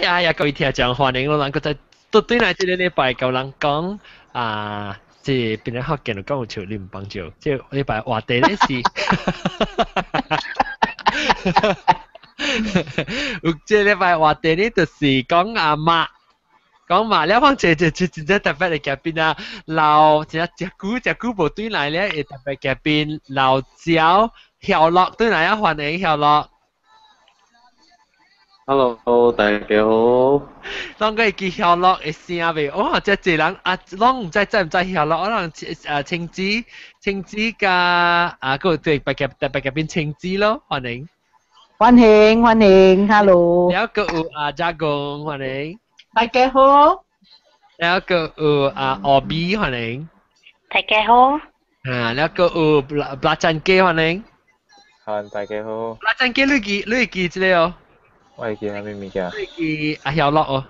呀，各位聽眾歡迎我能夠在都對嚟這個禮拜夠人講即係邊啲學見到講有潮你唔幫助，即係禮拜話題咧是，有即係禮拜話題咧就是講阿媽。講嘛，你講這特別嘅嘉賓啊，老隻久無對來咧，特別嘉賓老趙曉樂對來啊，歡迎曉樂。Hello，大家好。當個叫曉樂嘅聲未？我即係人啊，攏唔知曉樂，我人青子加個特別嘉賓青子咯，歡迎。歡迎 ，hello。然後個有嘉公歡迎。大家好。然後個有奧比歡迎。大家好。然後個有布珍基歡迎。大家好。布珍基你記之類哦。我係叫咩名㗎？你記曉樂哦。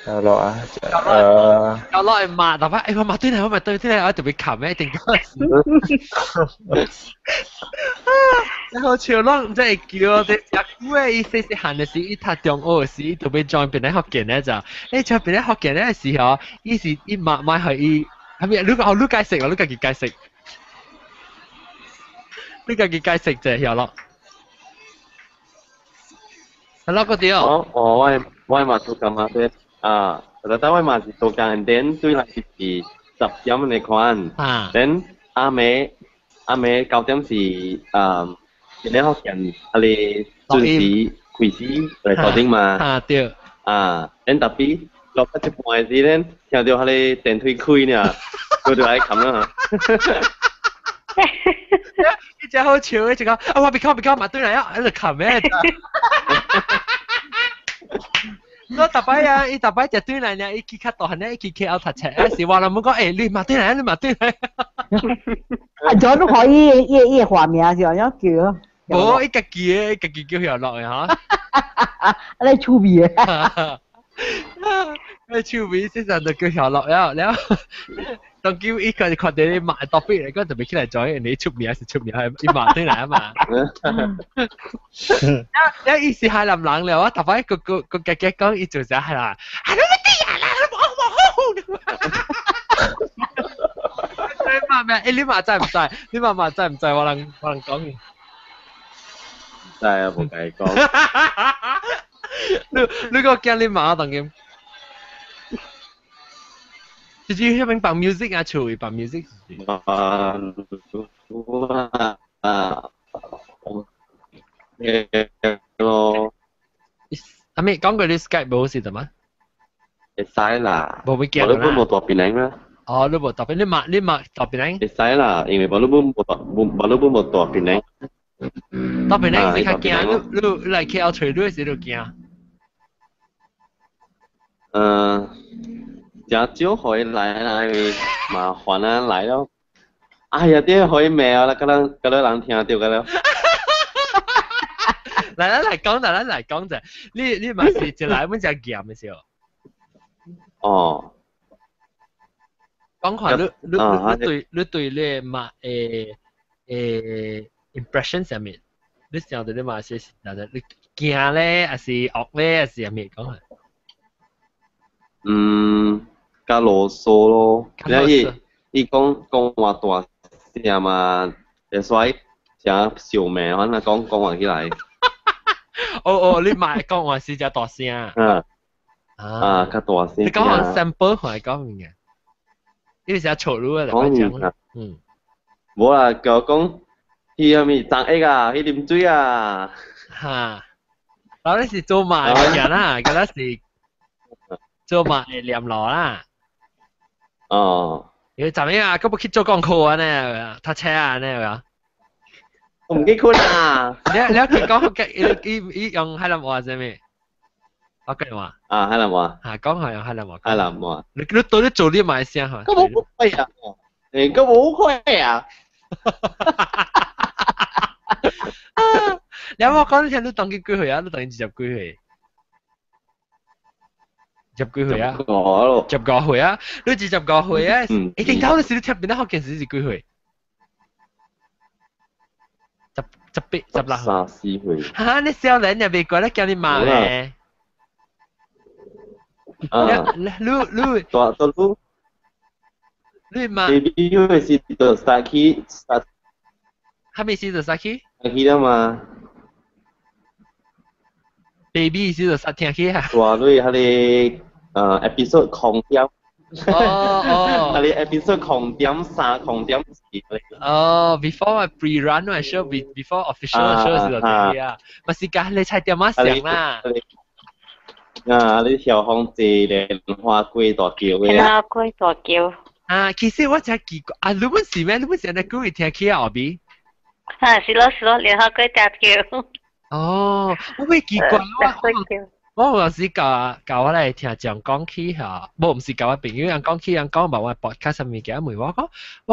曉樂啊。曉樂係罵，但係我罵對嚟，我特別冚咩？一定嗰時。然後潮浪即係叫我哋入會一些閒嘅事，一睇中學時，特別 join 邊啲學嘅咧就，在邊啲學嘅咧時候，伊是一買係伊，係咪？你解釋啊？你自己解釋，你自己解釋就係咯。係咯，嗰啲哦。我嘛做緊嘛先但我嘛是做緊電對嚟是10點嚟看，then 阿妹9點是你學人阿你準時開始嚟頭頂嘛？對。then 特別落一半嘅時咧，聽到阿你電梯開呢，佢就喺冚啦。一隻好笑，一隻講我別買對嚟啊，喺度冚咩？我特別就對嚟呢，一見卡到呢，一見 KL 讀冊，時話啦冇講你買對嚟，你買對嚟。John 可以一畫名就咁叫。冇，一個字叫曉樂嘅嚇。你趣味嘅。你趣味先就叫曉樂了。當叫一個確定你買多啲嚟，嗰陣未起嚟咗，你出名係你買對嚟啊嘛。意思係林冷了，我特別個姐姐講，伊做啥係啦？係你乜啲人啦？你話咩？你話真唔真？你話真唔真？我能講嘅。真係冇計講。你個驚你馬當嘅。就是迄邊放 music 啊，厝邊放 music。阿妹講過你 Skype 冇事的嗎？會使啦。冇會驚啦。我都冇大變領啦。哦，你冇大變，你買大變領？會使啦，因為我都冇大變領。大變領你較驚，你嚟 KL 除你時都驚。真少可以來啦，因為麻煩啊來咯。哎呀，啲可以咩啊？嗰啲人聽到㗎啦。嚟講就，你咪是就來本只鹹嘅時候。哦。講下你對你嘛impression 上面，你想到你嘛些你驚咧，還是惡咧，還是係咩講下？加囉嗦咯，伊講話大聲嘛，會使正笑命，可能講話起來。你買講話是只大聲。較大聲。你講下 sample 係講嘅，因為成日嘈咗嚟講。冇啦，佢講伊係咪張 A 啊？伊啉水啊？嚇！嗱，你是做埋嘅人啦，嗰陣時。做埋念落啦。哦。你怎樣啊？咁不去做廣告啊？呢？讀車啊？呢？我唔記得啦。你講伊用海南話係咩？我講話。海南話。講下用海南話。海南話。你到底做啲咩聲嚇？咁冇會啊！咁冇會啊！你有冇講你聽你當幾句去啊？你當幾集句去？入幾回啊？入個回啊！你只入個回啊！一定偷你少啲貼邊得學件事是幾回？十8、16回。嚇！你少年又未過得叫你罵咧？你大路。你嘛 baby 因為是到 start 還沒試到 Saki？ 啦嘛。baby 試到 start 聽起啊？大類佢哋episode 狂點。佢哋 episode 狂點3、狂點4。before pre-run 嘅 show before official show 試到聽起啊？咪是㗎，你猜點乜想啦？你小紅姐蓮花龜大叫嘅。蓮花龜大叫。其實我真奇怪你們是咩？你們是安尼講會聽起啊？後邊？是咯，蓮花龜大叫。我會奇怪我有時教我嚟聽講講起嚇，唔是教我朋友人講起人講話我 podcast 上面嘅問我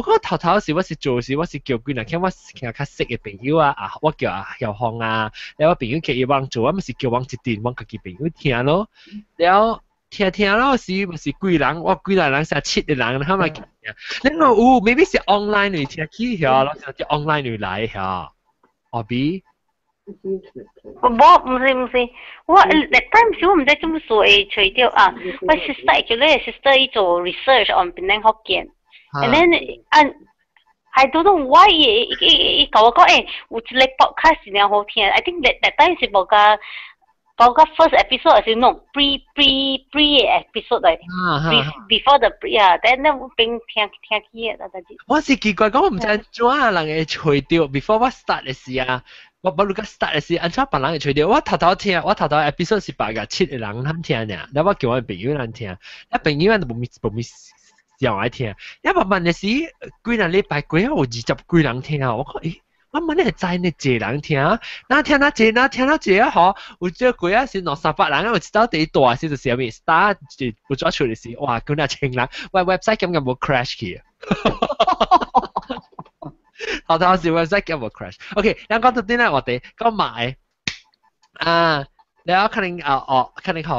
講頭時我是做時我是叫佢人聽我聽較識嘅朋友我叫小紅然後我朋友叫伊幫做，我咪是叫我一段我自己朋友聽咯，然後聽咯時咪是幾人，我幾個人成7個人，他咪聽，然後maybe 是 online 嚟聽起嚇，咯就 online 嚟來嚇，後邊。唔是，我那time 時我唔知做乜事會除掉我 sister 伊做 research on Penang Hokkien，and then I don't know why 伊教我講有一個 podcast 真係好聽 ，I think that time 是冇個 first episode 係那種 pre episode 嚟，before the then 我邊聽起啊，我是奇怪講我唔知怎啊人會除掉 before 我 start 嘅時我如果 start 嘅時，按照別人會吹掉。我頭 episode 是8個7個人通聽嘅，然後我叫我朋友人聽，朋友人就冇上來聽。慢慢嘅時，幾個禮拜過後有20幾人聽我講我問你係真係幾人聽那聽到這嗬，有這過啊是200-300人，我知道第一大時就係咩 start 就不做出嚟時，哇，幾多千人，我 website 根本冇 crash 去。頭時 website 叫冇 crash。OK， 然後講到啲咧，我哋講買แล้ว可能可能學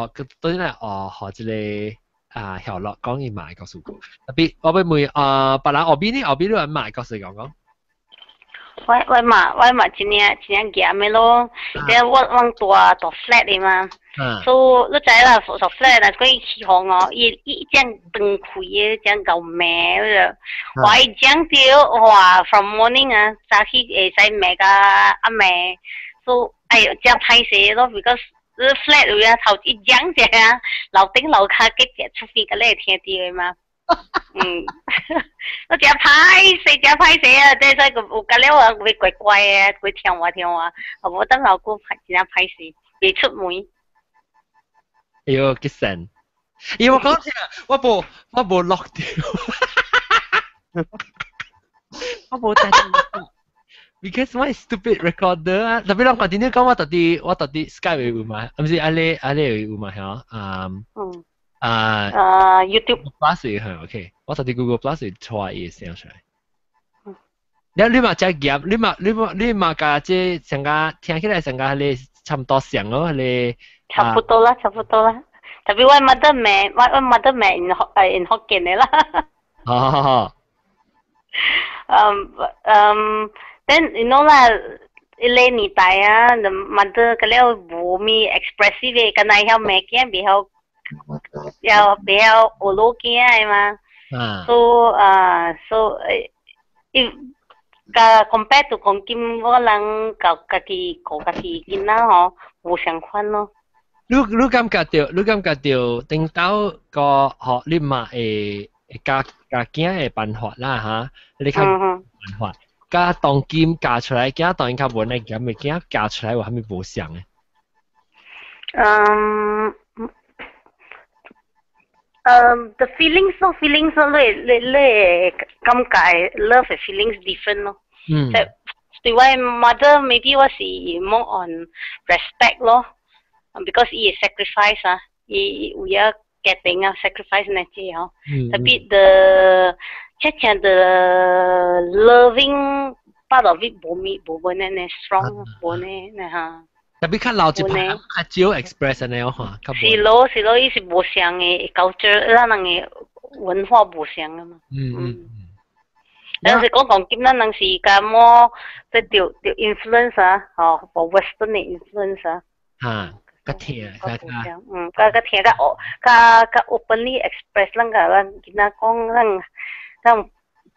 到啲咧學一個小樂講要買告訴我。特別我俾每別人後邊都有買告訴講。我嘛真係鹹嘅咯，但我大 flat 嚟嘛，所以你知啦，大 flat 啦，佢起風伊將燈開嘅，將夠咩嘅，我一將掉哇 from morning 早起會使咩個咩，所以真歹勢咯 ，because flat 裏頭一將隻樓頂樓下幾隻出邊個咧聽啲嘅嘛。我真歹勢啊！即係有隔了會怪怪啊，會聽話，我等老公真係歹勢，未出門。哎呦，幾神！我講聽，我冇落掉，我冇睇到 ，because my stupid recorder 特別啷個點講我到底 Skype 會有嘛？唔是阿你會有嘛？YouTube Plus 係 OK， 我到底 Google Plus 會錯嘢聲出嚟。你嘛只夾，你嘛架即成個聽起來成個你差唔多聲咯，你差不多啦。特別我 mother 名 in Hokkien 嘅啦。then you know 啦，呢年代the mother 嗰啲冇咩 expressive 嘅，咁係曉咩嘅比較學老嘅係嘛。so if compare to 講金我人教家己囡仔嗬，冇相款咯。你感覺到頂到個學你嘛會教囝嘅辦法啦嚇，你看辦法，教當金教出來，囝當然較穩嚟嘅，咪囝教出來有蝦米無相嘅。The feelings 你感覺 love 嘅 feelings different 咯。對我 mother maybe 我是 more on respect 咯，because 伊 sacrifice 伊有一getting sacrifice 那些特別the loving part of it 冇呢 strong 冇呢嚇。特別較老一輩較少 express 呢嚇。是咯，伊是無相嘅 culture， 咱人嘅文化無相啊嘛。但是講金咱人是個麼即條 influence for western 嘅 influence 個聽係㗎，個聽個 openly express 啦，見他講咱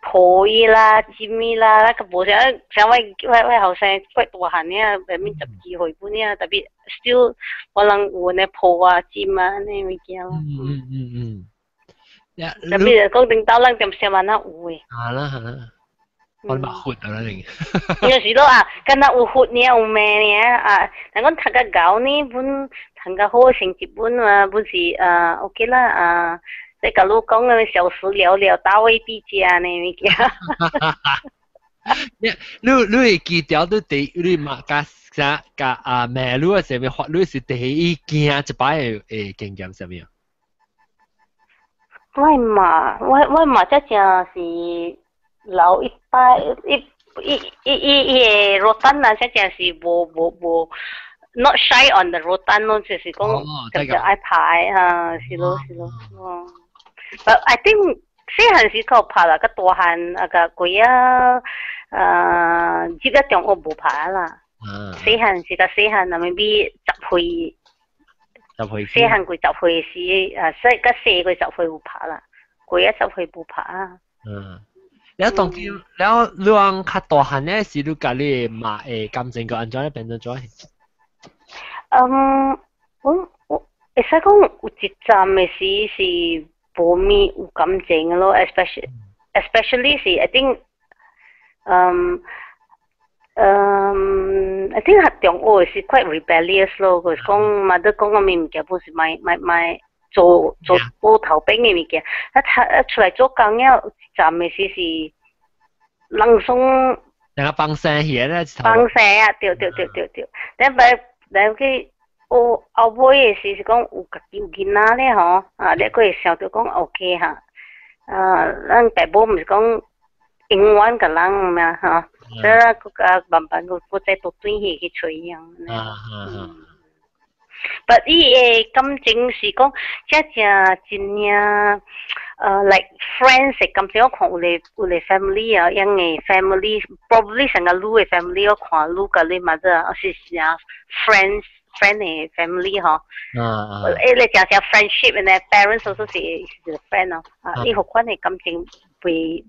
抱伊啦、尖伊啦，那個無像我後生骨大漢呢，誒面12歲半呢，特別 still 可能有呢抱啊、尖啊呢物件咯。特別講頂到咱點寫文啊有誒。係啦。我冇血啊你。有時都啊，跟他有血呢，有命呢啊，但講讀個高呢，本讀個好成績本啊，本是OK 啦啊。在甲你讲个小时聊聊大卫毕加呢物件。你會記掉都第你嘛甲咩？你係什麼法律是第一件一擺嘅經驗什麼？我嘛即正是老一擺一rotan啊，即正是無。Not shy on the rotan 咯，就是講就愛拍啊，是咯。But I think 細漢時候拍啦，個大漢個鬼啊，接一中學冇拍啦。細漢時個細漢啊，maybe 10歲，細漢佢10歲時，個細佢10歲有拍啦，鬼啊10歲冇拍啊。แล้วตรงที่แล้วเรื่อง較大漢咧是你家你嘛感情個安怎咧變咗做？我會使講有一站嘅時是無咩有感情嘅咯 ，especially 是 I think I think 喺中學是 quite rebellious 咯，佢講嘛都講個物件本是買做報頭兵嘅物件，一出來做工了有一站嘅時是人送，人家幫聲嘢咧，幫聲啊，對，但佢後尾嘅時是講有家己有囡仔咧吼，你佢會想到講 OK 嚇，咱爸母毋是講永遠個人咩嚇，所以佢慢慢佢再多轉去找伊樣。But 伊嘅感情是講真正like friends 嘅感情，我看有咧 family 啊，樣嘅 family probably 成個女嘅 family， 我看女個你嘛都是啥 friend 嘅 family 嗬。你講講 friendship 嘅 parents also 是 friend 咯。呢個款嘅感情被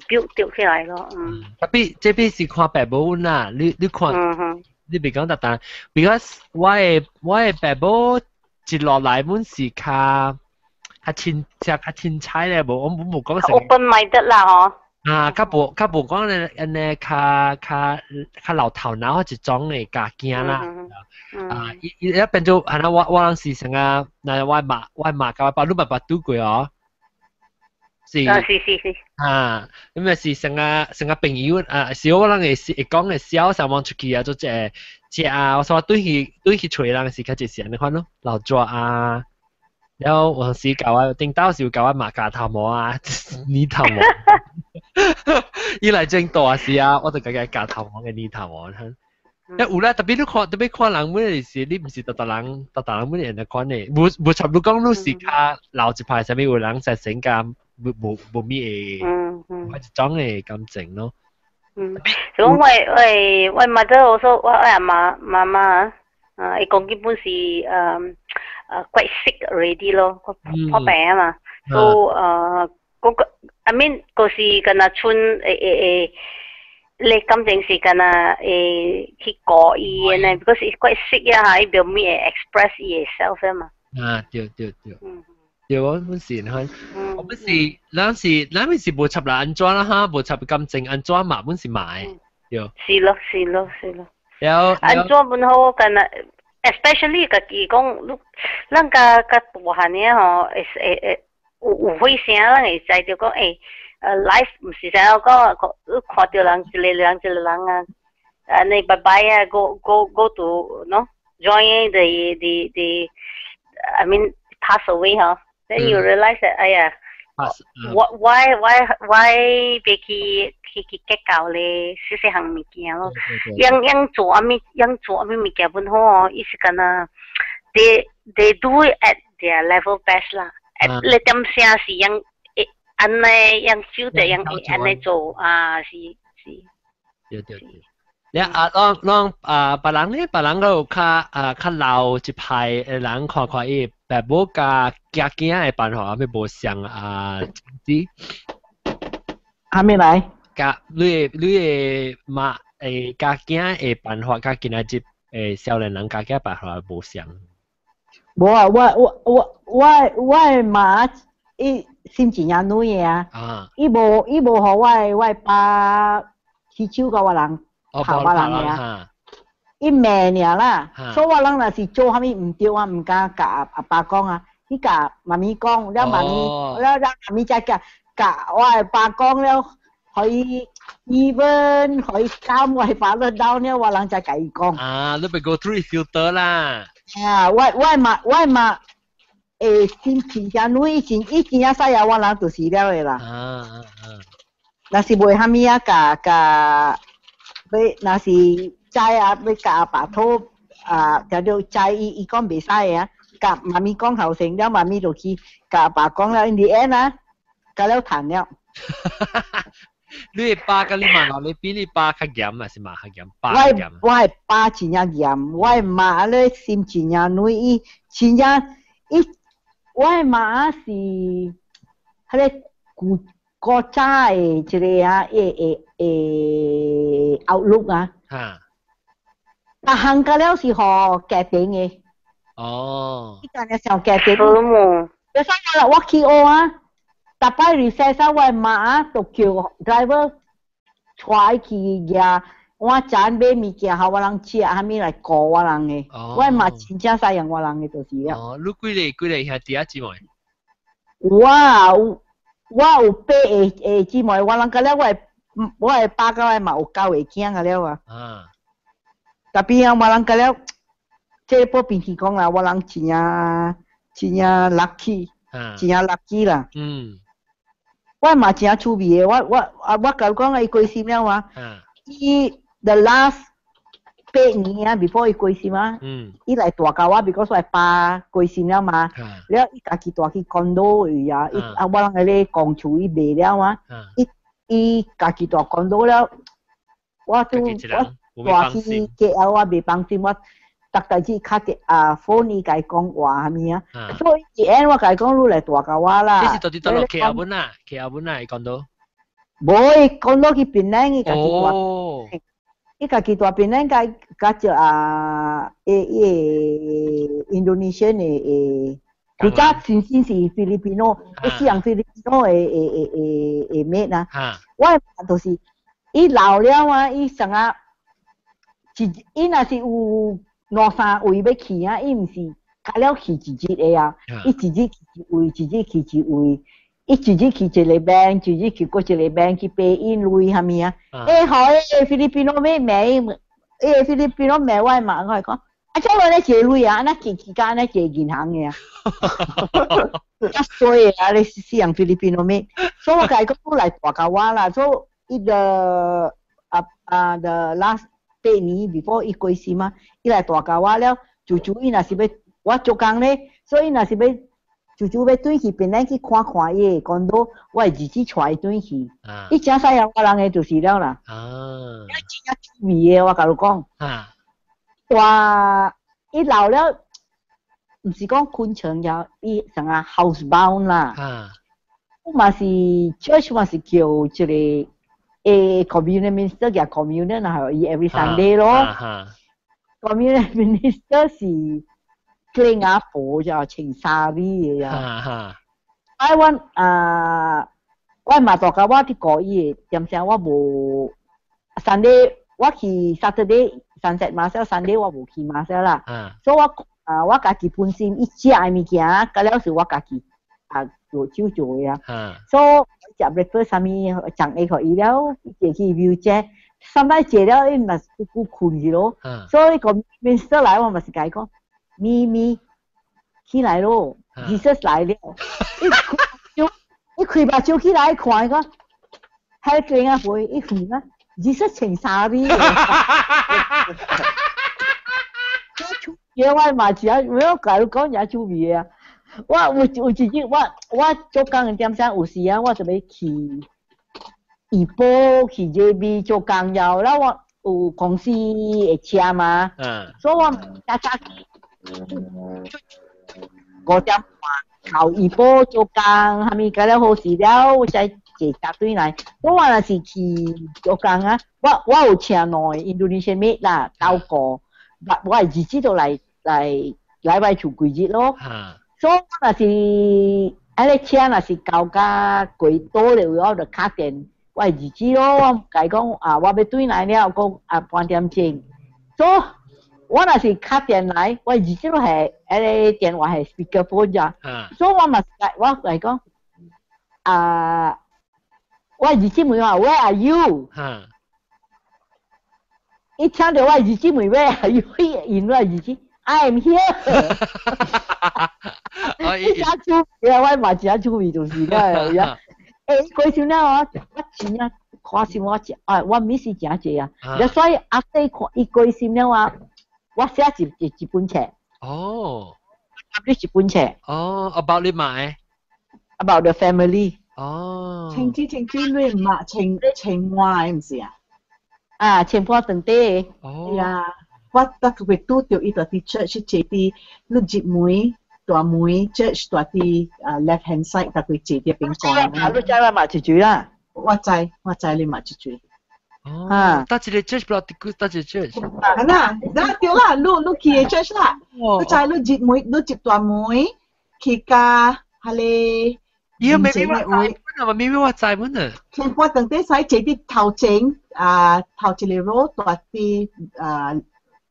build 起來咯。特別這邊是看爸母啦，你看。你別講特但 ，because 我嘅爸母接落來本是較天才咧，我冇講成。open minded 啦，嗬。較無講咧，較老頭腦嗰一種嘅家境啦。一變做係啦，我當時成個，嗱我媽教我爸，你爸爸拄過哦。是。咁啊是成個朋友是我人會講嘅笑，上網出去啊，做只我話對去找人是較一時你看咯，老早啊，然後有時教我頂到時教我馬家頭毛啊，泥頭毛，伊來正大時啊，我就講家頭毛嘅泥頭毛，有啦，特別看人本是你唔是特人本人嘅看嘅，冇插你講你是較老一派，上面有人實性格。冇咩嘢，我一種嘅感情咯。所以我媽都我說我阿媽媽伊講基本是quite sick already 咯，破病啊嘛，所以嗰個 I mean 嗰時跟阿村你感情是跟阿去過伊嘅呢，because it's quite sick 啊，伊表咩 express 伊 self 啊嘛。對。對，我本時看，我本時咱咪是無插啦安怎啦哈，無插感情安怎嘛，本時買，對。是咯。安怎本好กัน啊 ，especially 家己講，咱個大漢呢吼，有會聲，咱會知道講life 唔是成日講，看到人一個人啊，你拜拜啊 ，go to no join the I mean pass away 嗬。Then you realize that 哎呀 why 俾佢結交咧，細項物件咯，樣做咩物件本好哦，意思講啊 they do it at their level best 啦，你點聲是樣安尼樣少啲樣安尼做啊是。對。你讓別人咧，別人嗰度較老一派嘅人看伊，แบบ無甲夾囝嘅辦法，咪無像知？還沒來。甲你嘅嘛夾囝嘅辦法，甲今仔日少年人夾囝辦法無像。無啊，我媽伊心情也女啊，伊無互我爸起手甲我人。拍我人呀，伊罵爾啦，所以我人若是做啥物毋對啊，毋敢甲阿爸講啊，伊甲媽咪講，了媽咪，了媽咪才甲我阿爸講了，互伊even互伊監我爸了到了，我人才甲伊講。你咪 go through filter 啦。我嘛，心情真女，以前仔細啊，我人就是了嘅啦。若是袂啥物啊，甲。若是知啊，要甲阿爸討就着知伊講袂使啊，甲媽咪講後生了，媽咪就去甲阿爸講了 ，in the end 啊，甲了談了。你爸甲你媽你比你爸較嚴啊，是嘛較嚴？爸較嚴。我爸真正嚴，我媽咧心真正女，伊真正我媽是迄個古早誒一個啊outlook 啊，但行過了是互家庭嘅。呢個咧上家庭。有啥啦？我去學啊，逐擺 recess 啊，我媽啊，就叫 driver 帶去呀，我賺買物件，互我人食，下面來顧我人嘅。我媽真正使用我人嘅就是了。你幾個兄弟姊妹？我有八個姊妹，我人個了我的爸甲我嘛有9個囝個了啊。特別啊，我人個了，這部邊去講啦，我人真正 lucky， 真正 lucky 啦。我嘛真趣味嘅，我甲講伊過身了啊。伊 the last 8年啊 ，before 伊過身啊，伊來大教我 ，because 我爸過身了嘛，了伊家己住去 condo 位啊，我人個咧公厝伊賣了啊，伊家己住 condo 了，我住去 KL 我袂放心，我逐代志敲隻phone 伊甲伊講話啥物啊，所以一end我甲伊講你來大教我啦。你是到底到落 KL 本啊？KL 本啊？伊講到？無，伊講到去檳城，伊家己住。伊家己住檳城，甲隻Indonesian 嘅佢家先是 Filipino， 伊用 Filipino 嘅妹啊。我就是伊老了啊，伊成啊，伊若是有2-3位要去啊，伊毋是加了去一日嘅啊，伊一日去一位，一日去一位。伊一日去一個 bank， 一日去過一個 bank 去 pay in 類啥物啊？好Filipino 妹妹Filipino 妹我嘛，我係講，做落咧借類啊，那期間咧借銀行嘅啊，所以啊，你使用 Filipino 妹，所以我甲伊講都來大教我啦，所以伊the last 8年 before 伊過身嘛，伊來大教我了，就伊若是要我做工咧，所以若是要。就要轉去檳城去看看伊，講到我係自己帶轉去，伊真使用我人嘅就是了啦。真趣味嘅，我甲你講。哇！伊老了，唔是講昆蟲呀，伊成啊 housebound 啦。我嘛是 church 嘛是叫一個community minister 叫 community 啊，伊 every Sunday 咯。community minister 是。Clean up 貨就穿衫嘅呀。我嘛大家我啲過伊，點聲我無 Sunday 我去 Saturday sunset Marcel Sunday 我無去 Marcel 啦。所以我家己本身一食嘅物件，咁了是我家己做手做嘅啊。所以食 breakfast 啥物，chẳng會可以了，借去 view 啫。sometimes 借了伊咪顧困住咯。所以個 minister 來我咪是講。咪起來咯 ，Jesus 來了，一開把手起來看個，喺個啊會一看啊 ，Jesus 穿衫嘅，嘢我嘛是啊，我教你講嘢趣味啊，我有自己我做工嘅點聲有時啊，我就要去怡保去 JB 做工了，然後有公司的车嘛，所以我早早5点半到医保做工，下面搞了好事了，我才坐搭队来。我若是去做工啊，我有请两个印度尼西亚妹啦，到过，我日子就来厝几日咯。所以我若是个车若是交甲过多了，我就卡电。我日子咯，我甲伊讲啊，我要转来了，讲啊半点钟。所以我若是卡电来，我日子都系个电话系 speakerphone 咋。所以我嚟讲啊，我日子问我 Where are you？ 一听到我日子问 Where are you？ 因我日子 I am here。一下出名，我嘛真出名就是啦。過少了我真啊看心我我 miss 真濟啊，所以after 伊過少了我寫一本冊。哦。一本冊。哦 ，about 你買 ？About the family。哦。情之你唔係情愛唔是啊？啊，情波等地。哦。呀，我特別拄到伊個啲 church 坐啲六節妹。大妹 church 大啲left hand side 特別坐啲邊個？你知我嘛住住啦。我知你嘛住住。哦。但係你 church 不嬲，但係 church。係啦，對啦，你去 church 啦。你知你接妹，你接大妹去家係你。咦？未我知本啊。前半等啲使坐啲頭前頭一個 row 大啲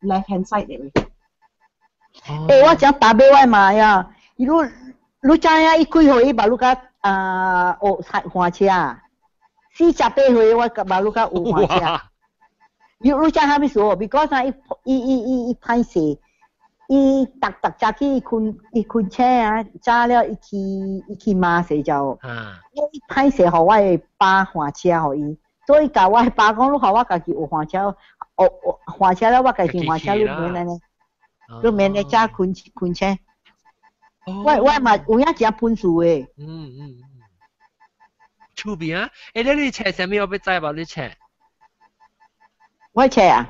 left hand side 嚟。我講打俾我嘛呀，你知影伊開會伊把路甲學換車，48歲我把路甲有換車。你知影咩事？because 伊歹勢，伊逐早起伊開車啊，早了伊去馬勢就，伊歹勢互我的爸換車互伊，所以甲我的爸講，你互我家己學換車，換車了我家己換車你免安尼。你免咧揸昆車，我嘛有影真本事誒。出邊啊？你冊啥物？我要知吧？你冊？我冊啊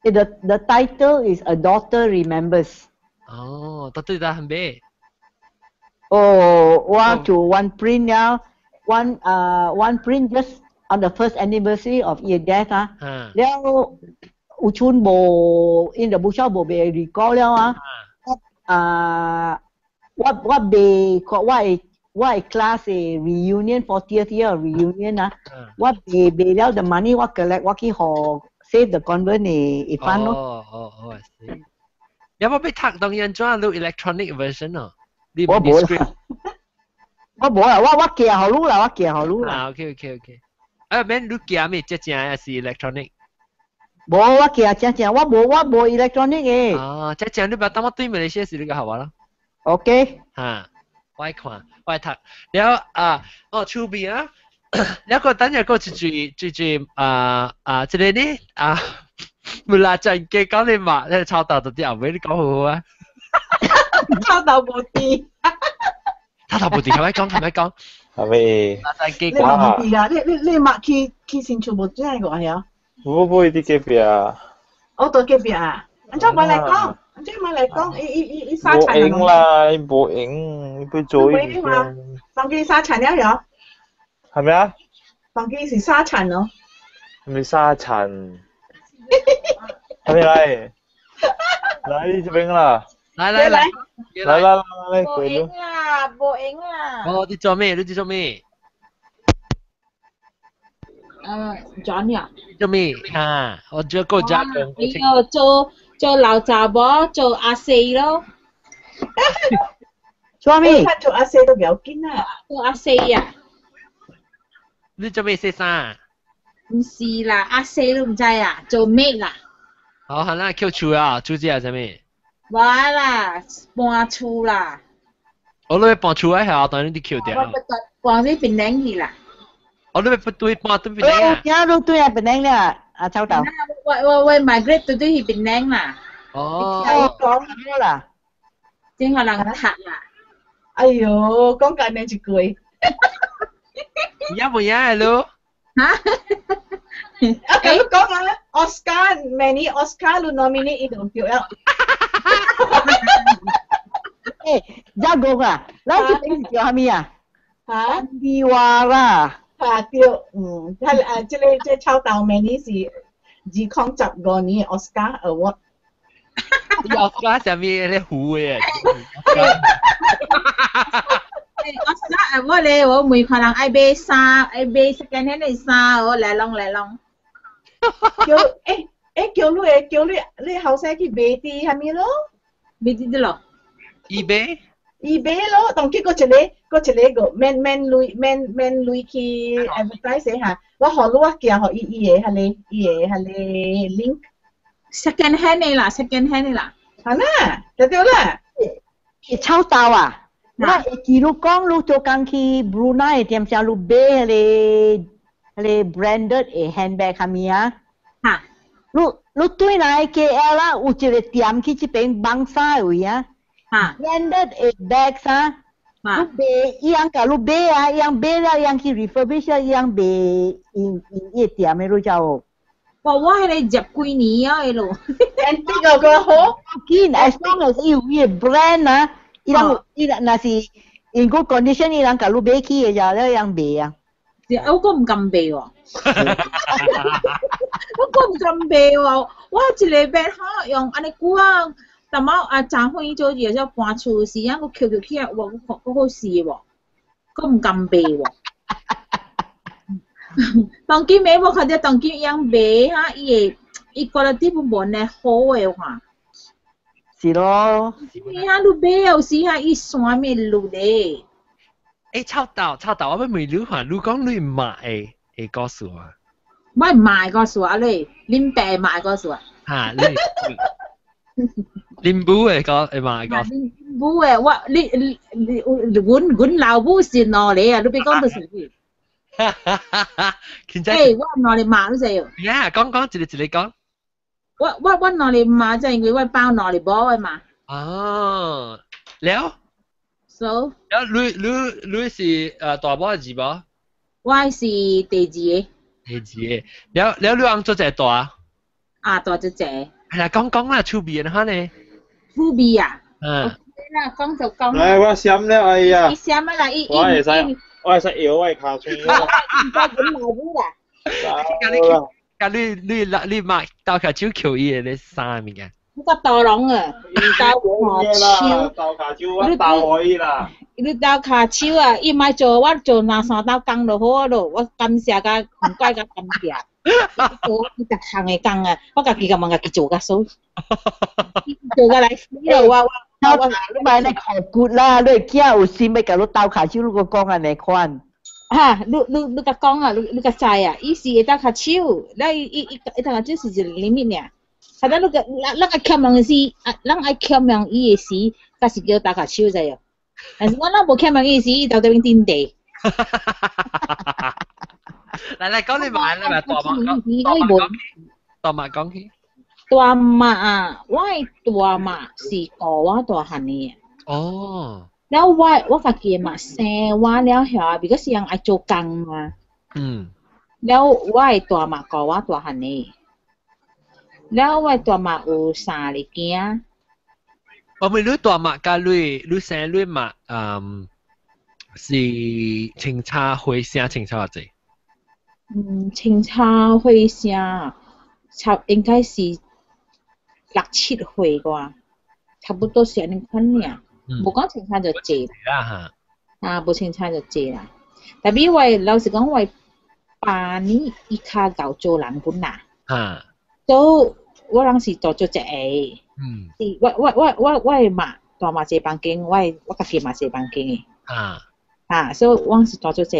？The title is A Daughter Remembers。哦，到底打很咩？我做 one print 了，one print just on the first anniversary of your death 啊。了。有村無 in the bookshop 無被 recall 了我被我係 class 嘅 reunion 40th year reunion 我被了 the money 我 collect 我去學 save the convent 嘅 fund 咯。哦，有冇俾讀當然裝到 electronic version 啊？我冇啦，我寄好路啦，我寄好路啦。OK。免你寄咩？即係係 electronic。無我寄正，我無 electronic 嘅。哦，正你把當我對面嚟寫是你個好話咯。OK。我看，我讀。了出邊啊，了個等下個最即個呢唔啦，陣嘅講你嘛，你抄到啲後尾你講好好啊。抄到冇啲。抄到冇啲，係咪講？係咪？你冇啲㗎，你默去先全部真係個係啊。我冇啲嘅邊啊！我到嘅邊啊！安怎買嚟講？伊沙塵。冇影啦，冇影，佢做嘢嘅。當機沙塵了有？係咪啊？當機是沙塵咯。係咪沙塵？係咪嚟？嚟這邊啦！嚟，冇影啦！哦，你做咩？Johnny 啊？做咩？我做個仔。你要做老雜婆，做阿四咯。做咩？做阿四都唔要緊啊！做阿四啊！你做咩寫衫？唔是啦，阿四都唔知啊，做咩啦？好，係啦，叫厝啊，厝姐做咩？話啦，搬厝啦。我都要搬厝啊，係當然啲叫掉。搬去檳城去啦。我都要搬對檳城。而家都對檳城啦，秋豆。我 migrate 到去檳城啦。哦。講咗啦。正可能塌啦。哎呦，講緊你一句。而家冇嘢係咯。嚇？咁講下咧 ，Oscar，many Oscar 都 nominate 呢度掉啊。誒，一個啊，嗱，你叫係咩啊？嚇？迪瓦啦。嚇掉，即係抽到 many 是2015年 Oscar Award。Oscar 上面咧糊嘅。Oscar Award 咧，我每可能愛買衫，愛買 second hand 嘅衫，我來弄。叫你後生去買啲係咪咯？買啲咯。eBay 咯，當結果一個 man 女去 advertise 下，我學你話叫學伊個係你 link。second hand 嘅啦，係啦，就對啦。抽到啊！我記錄講，你做工去 Brunei 點解你買嗰 branded 嘅 handbag 係咪啊？嚇！你對來 KL 啦，有一個店去這邊幫曬位啊。嚇 ！branded 嘅 bags 啊，你買一樣㗎，你買啊，一樣買啦，一樣去 refurbish 啊，一樣買一店嘅你就。我係你入幾年啊？嗰度。antique 個好。見 as long as 有呢個 brand 啊。伊那是 in good condition， 伊人甲你買起嘅就咧樣賣啊。我唔敢買喎，我唔敢買喎。我一個買嚇用安尼久啊，但係啊賺開做嘢就搬出時間，我翹起來，我好事喎，我唔敢買喎。當今買我看到當今樣買嚇，伊個啲部門咧好嘅話。是咯。你下路買有時下伊山面路咧。抄到，我未了解，你講你買嘅告訴我。我買告訴我你，恁爸買告訴我。嚇，恁母嘅個買告。恁母嘅，阮老母是哪裡啊？你別講到是咩？我哪裡買你知喎？呀，講一個講。我哪裡買即係我包哪裡包嘅嘛。哦，แล้ว？So， แล้ว你是大包還是二包？我是第二個。第二個，แล้ว你按做隻大？啊，大隻隻。係啦，講啦，趣味啊，呢？趣味啊？嗯。嗱，講就講。嚟，我閃咧，哎呀！你閃乜啦？我係使搖，我係靠穿。唔該，點買㗎？你買刀卡手扣伊嘅衫物件？我個刀龍啊，刀卡手。刀卡手我刀可以啦。你刀卡手啊，伊買做我做兩三刀工就好咯，我感謝甲唔怪甲感謝。我逐項嘅工啊，我家己個問家己做甲數。做甲來死咯，我你買那好骨啦，你驚有心要甲你刀卡手，你個講安尼款。嚇，你甲講啊，你甲知啊，伊是會刀卡手，咱伊刀卡手是一個 limit 爾。係咱個欠人時，咱愛欠人伊嘅時，甲是叫刀卡手知哦。但是我若無欠人伊嘅時，伊到對面頂地。嚟講你買啦，大麥講起。大麥啊，我係大麥是個話大漢嘅。哦。แล้วว่าฝากเกียมาแซว่าแล้วเหรอบิก็เสียงไอโจกังมาแล้วว่าไอตัวมาก็ว่าตัวหันนี่แล้วว่าตัวมาอุซาลิเกีย我咪你ตัวมากับ你แซ你มา是清茶灰聲清茶仔清茶灰聲差應該是6-7歲啩差不多是咁款呢冇講清餐就借啦，冇清餐就借啦。特別為老實講，為8年以下夠做人本啦。都我當時做咗隻誒，我嘛大嘛這房間，我家己嘛這房間嘅。所以我是做咗隻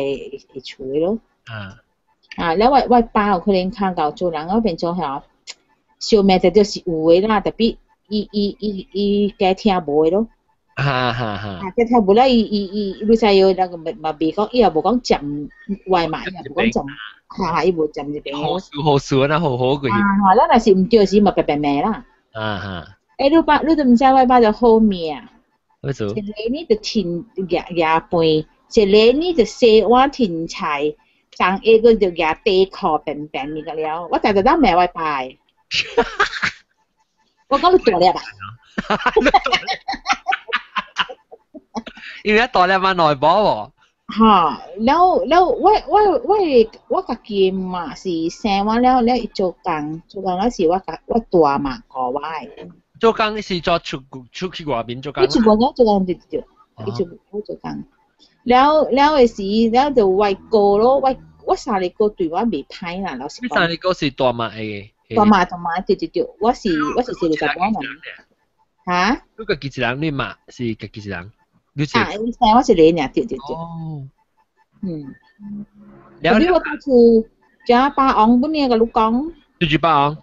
會厝咯。แล้ว我爸有可能較夠做人，我變咗係小妹就就是有嘅啦，特別伊家聽無嘅咯。即係無啦，你知有那個嘛別講，伊又無講浸外賣，又無講浸，伊無浸呢邊。好少啦，好嘅。咱若是唔對時，咪白白咩啦。你都唔知我爸就好咩啊？一個呢就甜廿杯，一個呢就四碗甜菜，上 A 個就夾地殼平平呢個了，我就當咩外拜。我講你大粒啊！因為大粒嘛內保喎。嚇，แล้ว我家己嘛是生完แล้ว做工嗰時我大嘛個位。做工是做出去外邊做工。出國咗做工對，我做工。แล้ว嘅時แล้ว就外國咯，我三個對我未歹啦，老實講。你三個是大馬嘅。大馬對，我是40幾年。嚇？你個幾隻人？你馬是個幾隻人？我是2年，對。哦。แล้ว我到處加8昂本呢個老講。住8昂。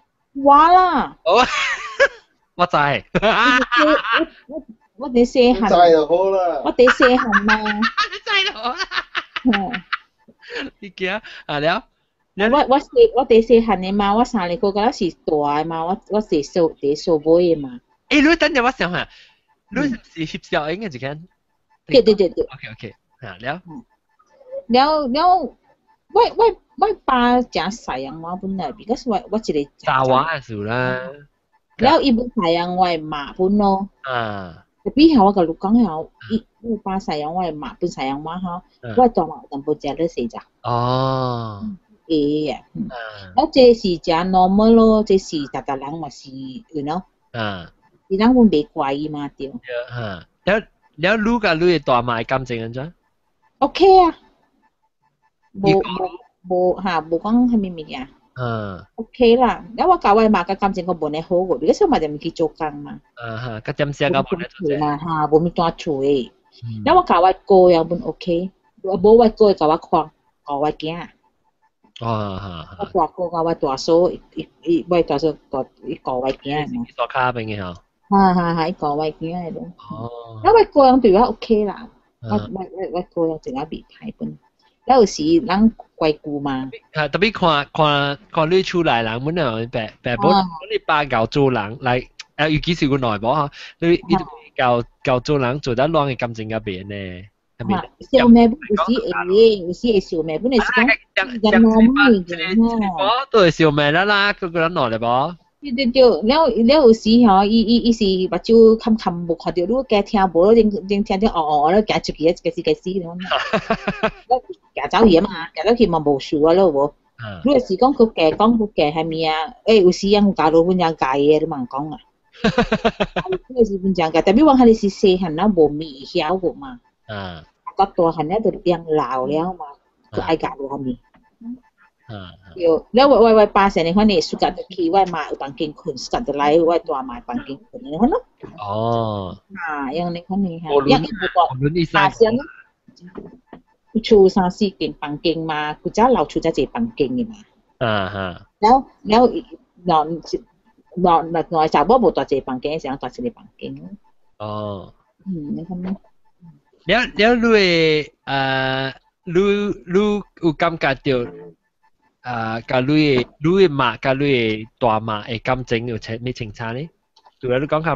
哇啦！我知。我哋細行。知就好啦。我哋細行嘛。知就好啦。你驚啊了？我哋細行嘅嘛，我三個嗰時大嘅嘛，我係數尾嘅嘛。誒，你等陣我想下，你是翕照應該係點？對。OK，啊了。แล้ว我爸真細人我本來 because 我一個查話嘅事啦。แล้ว伊本細人我係馬本咯。啊。特別係我個老講係我爸細人我係馬本細人我嚇，我當我當部隻都死咋。哦。誒，แล้ว這是真 normal 咯，這是大人嘛是 you know。啊。啲人會未怪伊嘛對。嚇，แล้ว你กับ你嘅大馬感情安怎 ？OK 啊。冇講係咩物件。OK 啦，因為我教我媽嘅感情我本來好嘅，because 我咪就唔去做工嘛。個點時間本來做啫。嚇，冇咪多處嘅。因為我教我個樣本 OK，冇我個教我看，教我驚。我大個教我大數，我大數個教我驚。做卡邊嘅嗬。係教我驚嘅咯。因為個樣對我 OK 啦，我個樣淨係別睇本。有時人怪顧嘛，特別看你出來人，本來白本你爸教做人嚟，尤其是個內部嚇，你教做人做得亂嘅感情入邊咧，係咪？小妹有時係小妹，本來是講人我妹嘅，都係小妹啦，個人來嚟噃。對，了有時嗬，伊是目睭冚無看到，如假聽無，你聽到咧，假出去嘅事咁。假走嘢嘛，假走去嘛無數啊咯喎。如果是講佢假係咩啊？有時人教到本人假嘢，你問講啊。有時本人假，特別話你是細漢啦，無未曉個嘛。個大漢咧就變老了嘛，佢愛教到係咪？有，แล้วไว้ปลาเสร็จในข้อนี้สุกัดคีไว้มาปังกินขุนสุกัดไล่ไว้ตัวมาปังกินขุนในข้อนู้นอย่างในข้อนี้ค่ะอย่างอีกบอกอาเซียนชูซาซีเก่งปังเก่งมากูจ้าเราชูจะเจ็บปังเก่งนี่มาแล้วหนอนจากบ่บ่ตัวเจ็บปังเก่งเสียงตัวเจ็บปังเก่งในข้อนี้แล้วรู้กำกับเดียวกับลุยมากับลุยตัวมา感情有咩情差呢？主要你講下。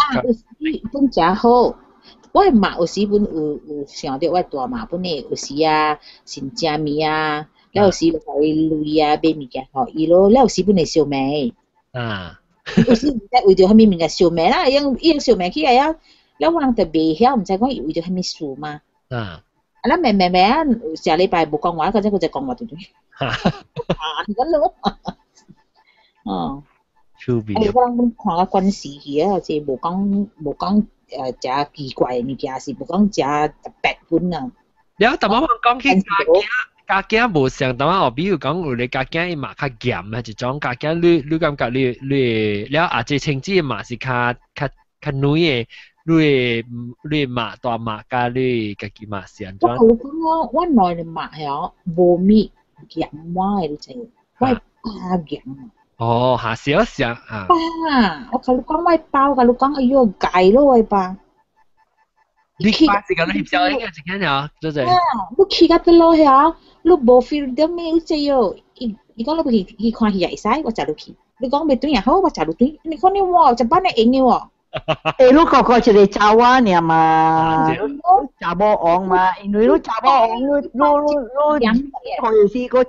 本真好，我嘛有時本有想到我大嘛本呢有時啊新正面啊，有時就係女啊買物件互伊咯，有時本係小妹。有時唔知為咗係咩物件小妹啦，用小妹起來啊，我人就未曉，唔知講為咗係咩事嘛。啦妹啊，上禮拜冇講話，嗰陣佢就講話對唔對？咁咯，你可能看個關係嘅，即係冇講真奇怪嘅物件，是冇講真特別本啊。แล้วแต่ว่ามัน講起家家無上，但係我比如講有你家家伊嘛較嚴嘅一種家家，你感覺你了啊，即係稱之嘛是較女嘅。你馬大馬加你家己馬是安怎？我內嘅馬係無味鹹歪你知，我係巴鹹。哦，下少少啊。巴，我同你講我包，我同你講哎喲計咯我巴。你巴是咁你翕照應該係點樣？真係。你去嗰度咯係，你冇 feel 到咩啫喲？你講你去看戲係使，我就去。你講未對也好，我就對。你講你話就班你應嘅喎。你個個就嚟找我呢嘛，找波昂嘛，因為你找波昂，你可以試過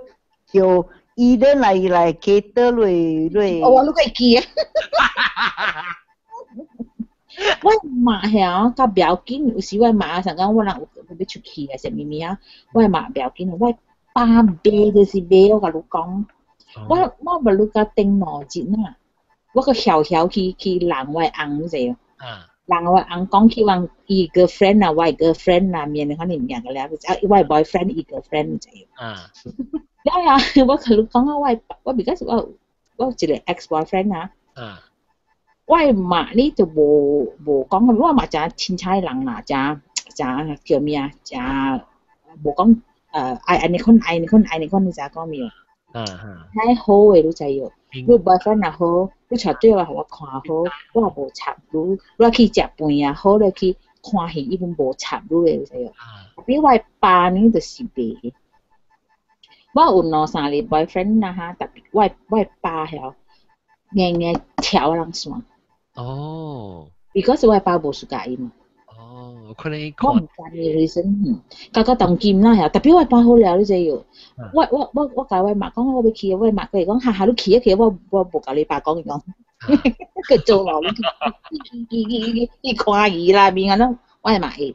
叫伊咧来cater 类。我都会记啊。我妈遐甲不要紧，有时我妈想讲我人要出去啊，什么物啊，我妈不要紧，我爸买就是买，我甲你讲，我无你甲顶脑筋啊，我个悄悄去人我翁者，人我翁讲去往伊个 friend 啊，我个 friend 啊，面可能唔样个了，我 boyfriend 伊个 friend 者，了呀，我甲你讲啊，我 because 我一个 ex boyfriend 啊。我媽呢就無講，我媽就凊彩人啦，就叫咩啊？就無講愛你看，你就講咩？太好嘅你就要，你 boyfriend 又好，你出對話我看好，我也無插你去食飯也好，你去看戲伊本無插你嘅就要。比我爸呢就是袂，我有兩三個 boyfriend 啦哈，特別我爸係硬跳人線。because 我爸無暑假伊嘛。可能我唔知嘅reason，個當劍啦，特別我爸好了，你知要。我甲我媽講我要去，我媽佢講下你去啊，我無甲你爸講講，佢做落伊看伊啦，邊個咯？我係媽嘅，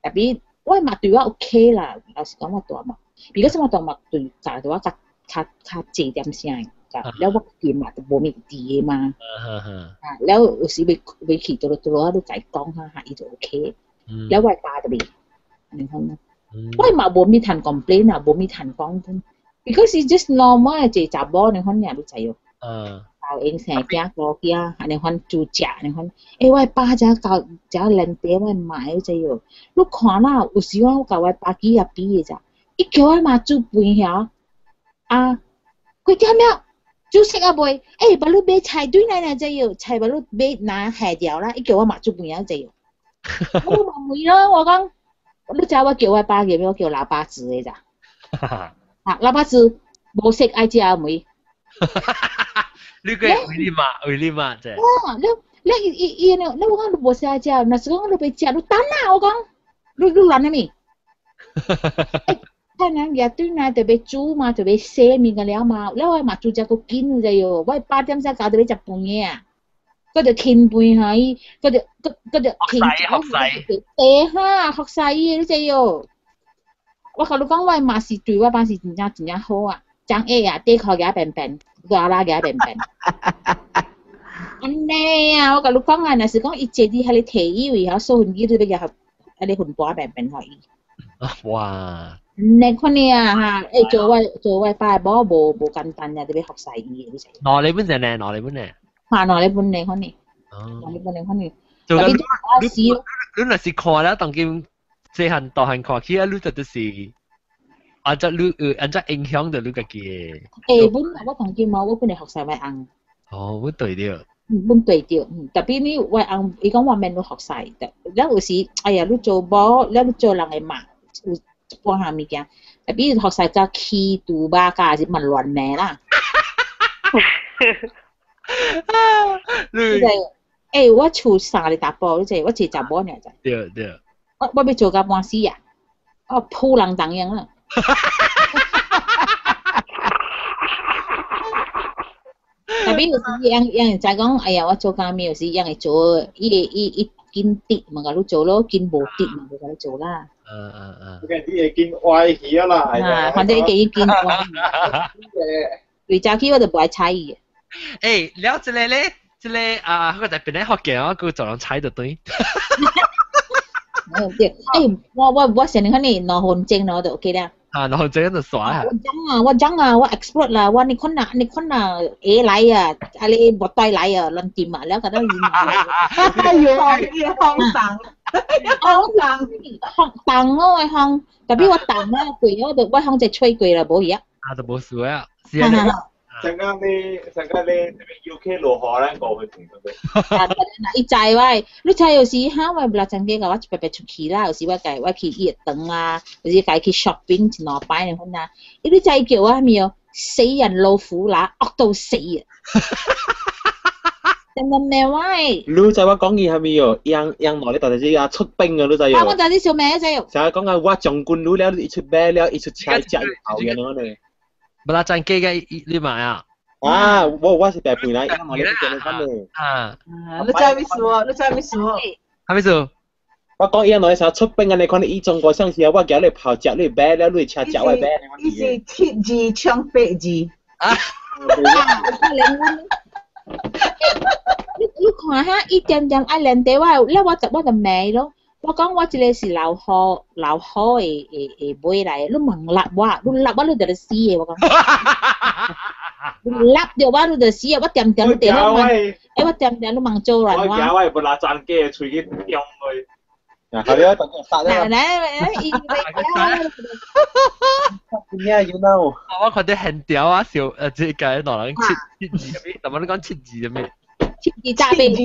特別我媽對我 OK 啦，老實講我大媽，because 我大媽對我較濟點聲。แล้วว่ากินมาแต่บ่มีดีมาแล้วสิไปขี่ตัวดูใจกล้องหาอีจะโอเคแล้วไวปาตะบีนี่เท่านั้นไวมาบ่มีทันคอมเพลนอ่ะบ่มีทันกล้องทั้ง because it's just normal เจจับบอนี่คนเนี่ยรู้ใจอยู่เอาเองแสกยากรอเกียอันนี้คนจูจ่านี่คนไวปาจะเล่นเตะไวหมายรู้ใจอยู่ลูกขวาน่ะอุสิว่ากับไวปากี่ปีจ้ะอีกเกี่ยวมาจูปุยเหรอก๋วยเตี๋ยวเนี่ย煮食啊袂，把你買菜對來就要，菜把你買拿下掉啦，伊叫我買煮飯仔就要。我問佢咯，我講，你知我叫我爸叫咩？我叫喇叭子嘅咋？喇叭子冇識愛食梅。你個為你嘛啫。你我講你冇識愛食，那時講你俾食，你等啦，我講，你懶係咪？ท่านั้นอย่าตื้อนะแต่ไปจู้มาแต่ไปเซมีกันแล้วมาแล้วไอ้มาจูจะก็กินจะอยู่ว่าป้าเต็มสักการแต่ไปจับปุงเนี่ยก็จะทิ้งปุงให้ก็จะทิ้งเตะฮะhọc saiนี่จะอยู่ว่าเขาลูกก้องว่ามาสิจุยว่าป้าสิจริงจังโหอ่ะจังอ่ะเตะคอแกเป็นกาลาแกเป็นอันนี้อ่ะว่าเขาลูกก้องอ่ะนะสิก้องอีเจดีให้เลยเทอีวิเขาโซ่หุ่นยี่ด้วยไปกับอะไรหุ่นป้าเป็นหอยว้าในคนนี้ฮะ做ไวป้าบ่簡單呀，特別學曬嘢啲。攞你本呢？攞你本呢？嚇，攞你本呢？คนนี้攞你本呢？คนนี้做緊你若是看啦，當今這項大漢看起啊，你就是按照影響到你自己。本我當今嘛，我本嚟學曬外翁。本對了。本對了，特別你外翁，伊講話免你學曬，แล้ว有時哎呀，你做บ่แล้ว你做人嘅嘛。幫下物件，特別學曬個氣度吧，加是蠻亂命啦。我厝三個大波，你知我自雜波呢？對。我要做個半死啊！我鋪人當樣啦。特別有時人就講，哎呀，我做個咩？有時人係做伊見跌嘛，個你做咯；見無跌嘛，個你做啦。啲嘢見歪起啦，反正你見歪。對早起我就唔愛猜伊。了這個咧，這個嗰個在邊咧學嘅，我佢做人猜就對。對，我成日看你腦混正咯，就 OK 啦。腦混正就耍下。我講我 expert 啦，我你看啊 A 嚟啊，你冇對嚟啊，亂掂啊，แล้วก็ต้องยิง要放上。ตัง我行，特別我ตัง咧貴，我行就吹貴啦，冇嘢。就冇事啊，是啊。陣間你 UK 落河咧，過去同佢。伊知喂，你睇有時嚇我唔真嘅，我白白出去啦，有時我去熱燈啊，有時去 shopping 前兩擺你看啊，你知叫我係咪哦？死人老虎乸，惡到死啊！真係咩喂？你知我講嘢係咪喲？讓我哋大隻啊出兵啊！你知喲？我大隻小咩啫？成日講啊，我將軍佬了，一出兵了，一出車隻頭嘅嗰啲。不拉真機嘅你買啊？啊，我是白半啦，因為我呢邊嘅咁嘅。啊，你再咪說，你再咪說。係咪數？我講嘢我時候出兵啊，你看你依中國上次我叫你跑腳你啤了，你車腳位啤。伊是鐵字槍白字。啊！你看下一點點愛練地話，咧我就未咯。我講我這個是老好嘅妹嚟，你盲立我，你立我你就死嘅我講。你立掉我你就死嘅，我點點點咯盲，我點點你盲做人我假位不拉戰機，隨佢掉去。嗱，係啊，等陣殺咧。咩 you know？ 我覺得很屌啊，小即係攞人切字入面，但係你講切字入面。切字大背字，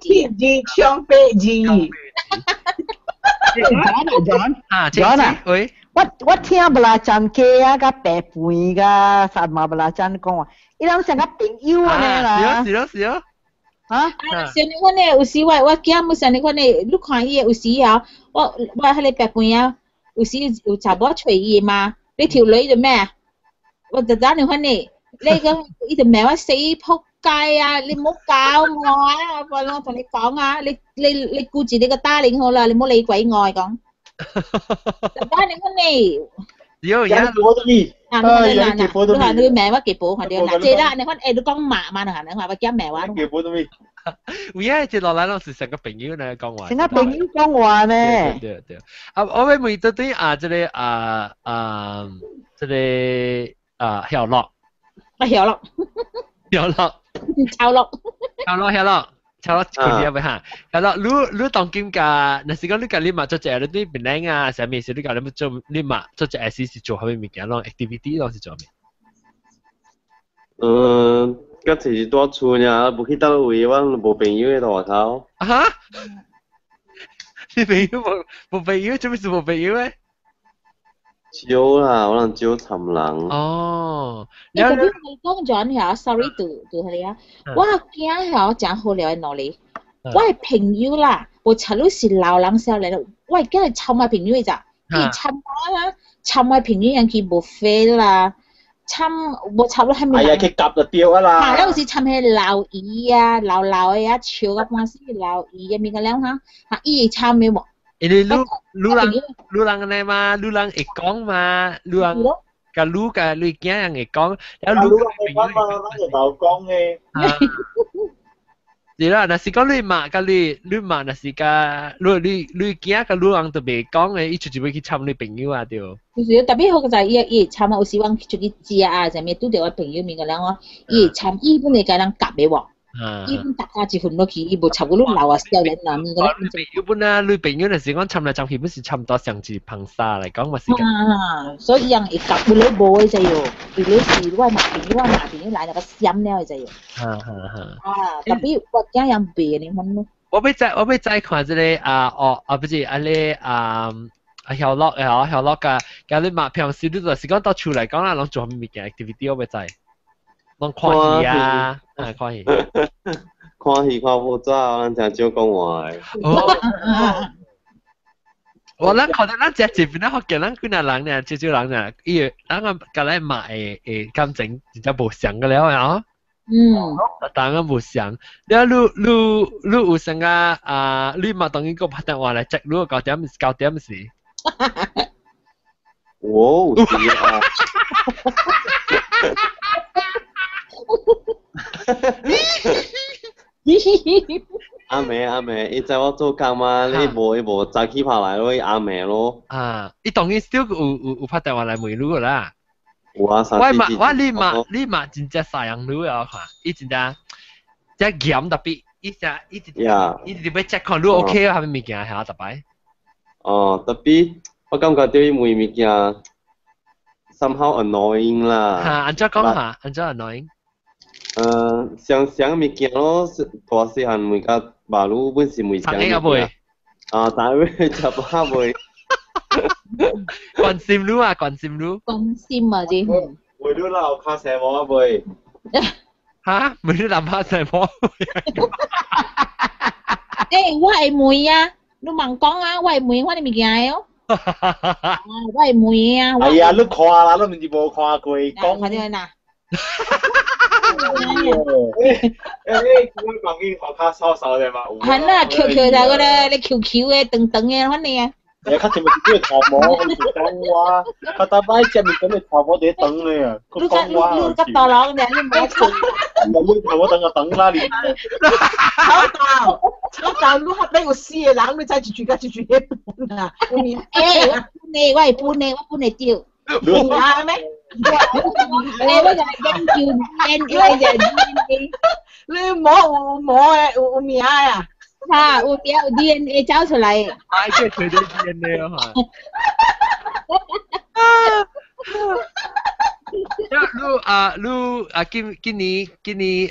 切字槍白字。John 喂，我聽不拉真嘅啊，個白飯個啥嘛不拉真講話，伊諗成個朋友啊啦。是咯。啊！上年嗰呢有時我驚冇上年嗰呢，你看伊有時啊，我喺你白飯啊，有時有查某隨意嘛，你條女做咩？我就打你嗰呢，你咁伊就命我死仆街啊！你唔好搞我啊！我同你講啊，你顧住你個darling好啦，你唔好理鬼我講。就打你嗰呢。有人播咗你，你話你命我幾寶佢哋嗱，即係啦，你講你講麻嘛，你話我驚命話。幾寶咗你？會啊，接落嚟嗰時成個朋友嚟講話。成個朋友講話呢？對。啊，我會問到啲即係即係曉樂。曉樂。炒落佢哋入去嚇，係啦，你當今㗎，嗱時講你講你嘛做隻你啲邊靚啊，上面時你講你做你嘛做隻 S 是做下面物件咯 ，activity 咯是做咩？嗰時多處呀，唔去到位，我冇朋友喺度話頭。啊？你朋友冇朋友，做咩事冇朋友咧？少啦，可能少尋人。哦。你特別係講咗呀 ，sorry 對佢啊，我驚係講好了嘅努力，我係朋友啦，我查到是老人少嚟咯，我係驚係尋埋朋友咋，而尋埋朋友人佢冇飛啦，我查到係咪？係啊，佢夾就掉啊啦。係啦，好似尋係老姨啊，老嘅啊，潮嘅關係老姨嘅面嘅靚嚇，嚇伊尋嘅喎。ini lu lang này mà lu lang ikong mà lu lang cả lu kia yang ikongแล้วlu lang mà nó là đầu con nghe thì là nasi con lu mà cái lu mà nasi cái lu kia cái lu lang từ bề con ấy ít chút chỉ chăm lu朋友啊điều特別好嘅就係伊參有時往出去食啊，就咩都對我朋友面嘅人我伊參伊本嚟個人夾嘅喎。伊本大家一份落去，伊無差不多老啊少年啊，面個。日本啊，女朋友那時講參來參去，本是差唔多上至碰沙嚟講，我是。所以人會夾會攞無嘅就喲，如果是我麻朋友來那個閃了就喲。特別我驚人背你看咯。我要再看這個不是你曉樂㗎你嘛平時你就是講到厝嚟講啦，攏做咩物件 activity 我要知。攏看戲啊，看戲。看戲看無早，咱真少講話誒。咱看到咱只這邊咧，學見咱幾個人呢，少人呢，咱個隔來嘛感情真正無相嘅了啊。當然無相。你有啥個你嘛當然個拍電話來 check， 你個9點時。我有時啊。阿妹，伊知我做工嘛？你無早起跑來咯，阿妹咯。伊當然 still 有拍電話來問你個啦。有啊，你嘛真正曬人女啊！看，伊真正即嚴特別，伊直要 check 看你 OK 啊，係咪物件係特別？哦，特別我感覺對每物件 somehow annoying 啦。安怎講下？安怎 annoying？想物件咯，大細漢每個馬路本是每想物件。但係就怕袂。關心你啊！關心啊！啫。會都鬧卡蛇網啊袂。嚇？會都鬧卡蛇網？我係妹啊！你問講啊，我係妹，我哋物件哦。我妹啊，哎呀，你看啦，你唔是无看过，讲看见呐。我讲给我卡少少的嘛。係啦，QQ 就嗰啲，你 QQ 嘅等等嘅，反正啊。你較前面啲頭毛，你講話，佢打擺正面咁你頭毛啲等你啊，佢講話。你個大佬嘅，你冇錯。你頭毛等就等啦，你。炒豆，你黑俾個絲嘅冷，你真係住一半啊！誒，你喂半你掉。唔係咩？你嗰就係DNA，你摸嘅有名啊？嚇，有 DNA 找出嚟。哎，即係佢啲 DNA 啊嘛。今年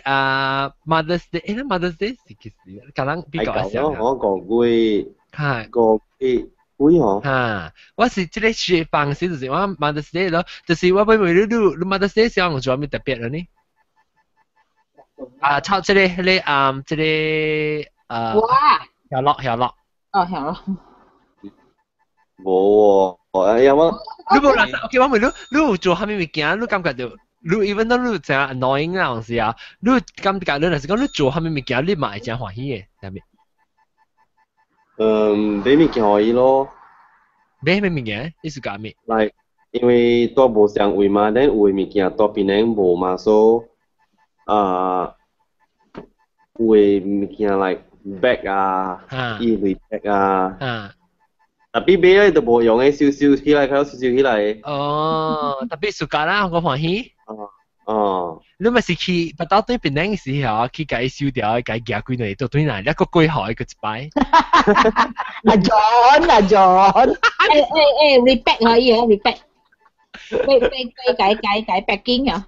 Mother's Day， Mother's Day 是幾時？可能比較少。我講句，係個會哦。嚇，我是即個學方式就是我 Mother's Day 咯，就是我俾你 Mother's Day 時候我做咩特別嘅呢？抄即個哇！下落。哦，下落。冇喎，哎呀我。你冇啦 ，OK， 我問你有做蝦米物件？你感覺到你 even 到你真 annoying 啊，還是啊？你感覺你若是講你做蝦米物件，你嘛會真歡喜嘅，係咪？買物件可以咯。買咩物件？你是講咩？like 因為都無相位嘛，但有嘅物件都邊咧無嘛，所有嘅物件 like bag 啊，衣類 bag 啊。tapi 買咧就無用嘅，燒起來，燒起來。哦，特別暑假啦，我歡喜。哦。你咪是去不到對邊嗰時候，去解燒掉，解夾幾年，到對嗱一個幾號一個一擺。阿 John，respect 可以啊 ，respect。解 backing 啊。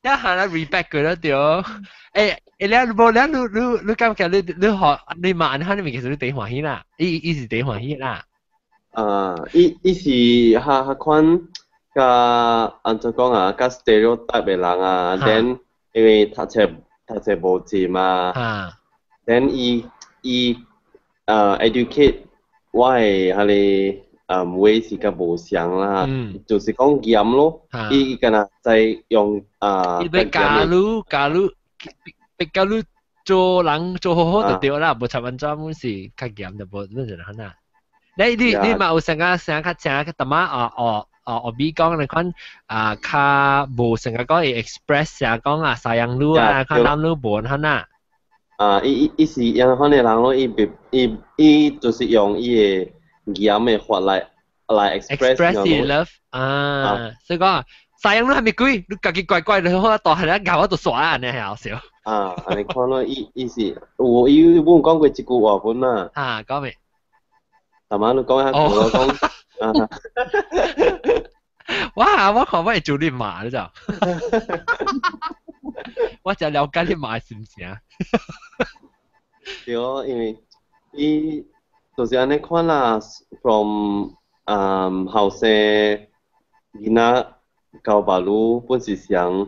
一下啦 respect 佢啦屌。你冇你感覺你學你慢下，你其實你第歡喜啦，伊是第歡喜啦。伊是下款甲安怎講啊？甲 stereotype 嘅人啊 ，then 因為讀冊無濟嘛 ，then 伊educate 我係係你way 是較無相啦，就是講嚴咯，伊敢若在用伊要假如做人做好好就對啦，無插文章本是較嚴就無乜就很難。你嘛有成個較特碼比講你看較無成個講會 express 成講sayang lu看男女無很難。伊是樣款嘅人咯，伊就是用伊嘅嚴嘅法來 express love 所以講sayang lu 係咪貴？你家己怪怪，你好多係咧搞我都耍啊，你係好笑。你看咯，伊是有伊本講過一句話本啦。講咩？頭晚你講下我講。哇！我看我會做你罵你就，我就了解你罵是唔是啊？對，因為伊就是安尼看啦 ，from 後生囡仔到巴魯本是想。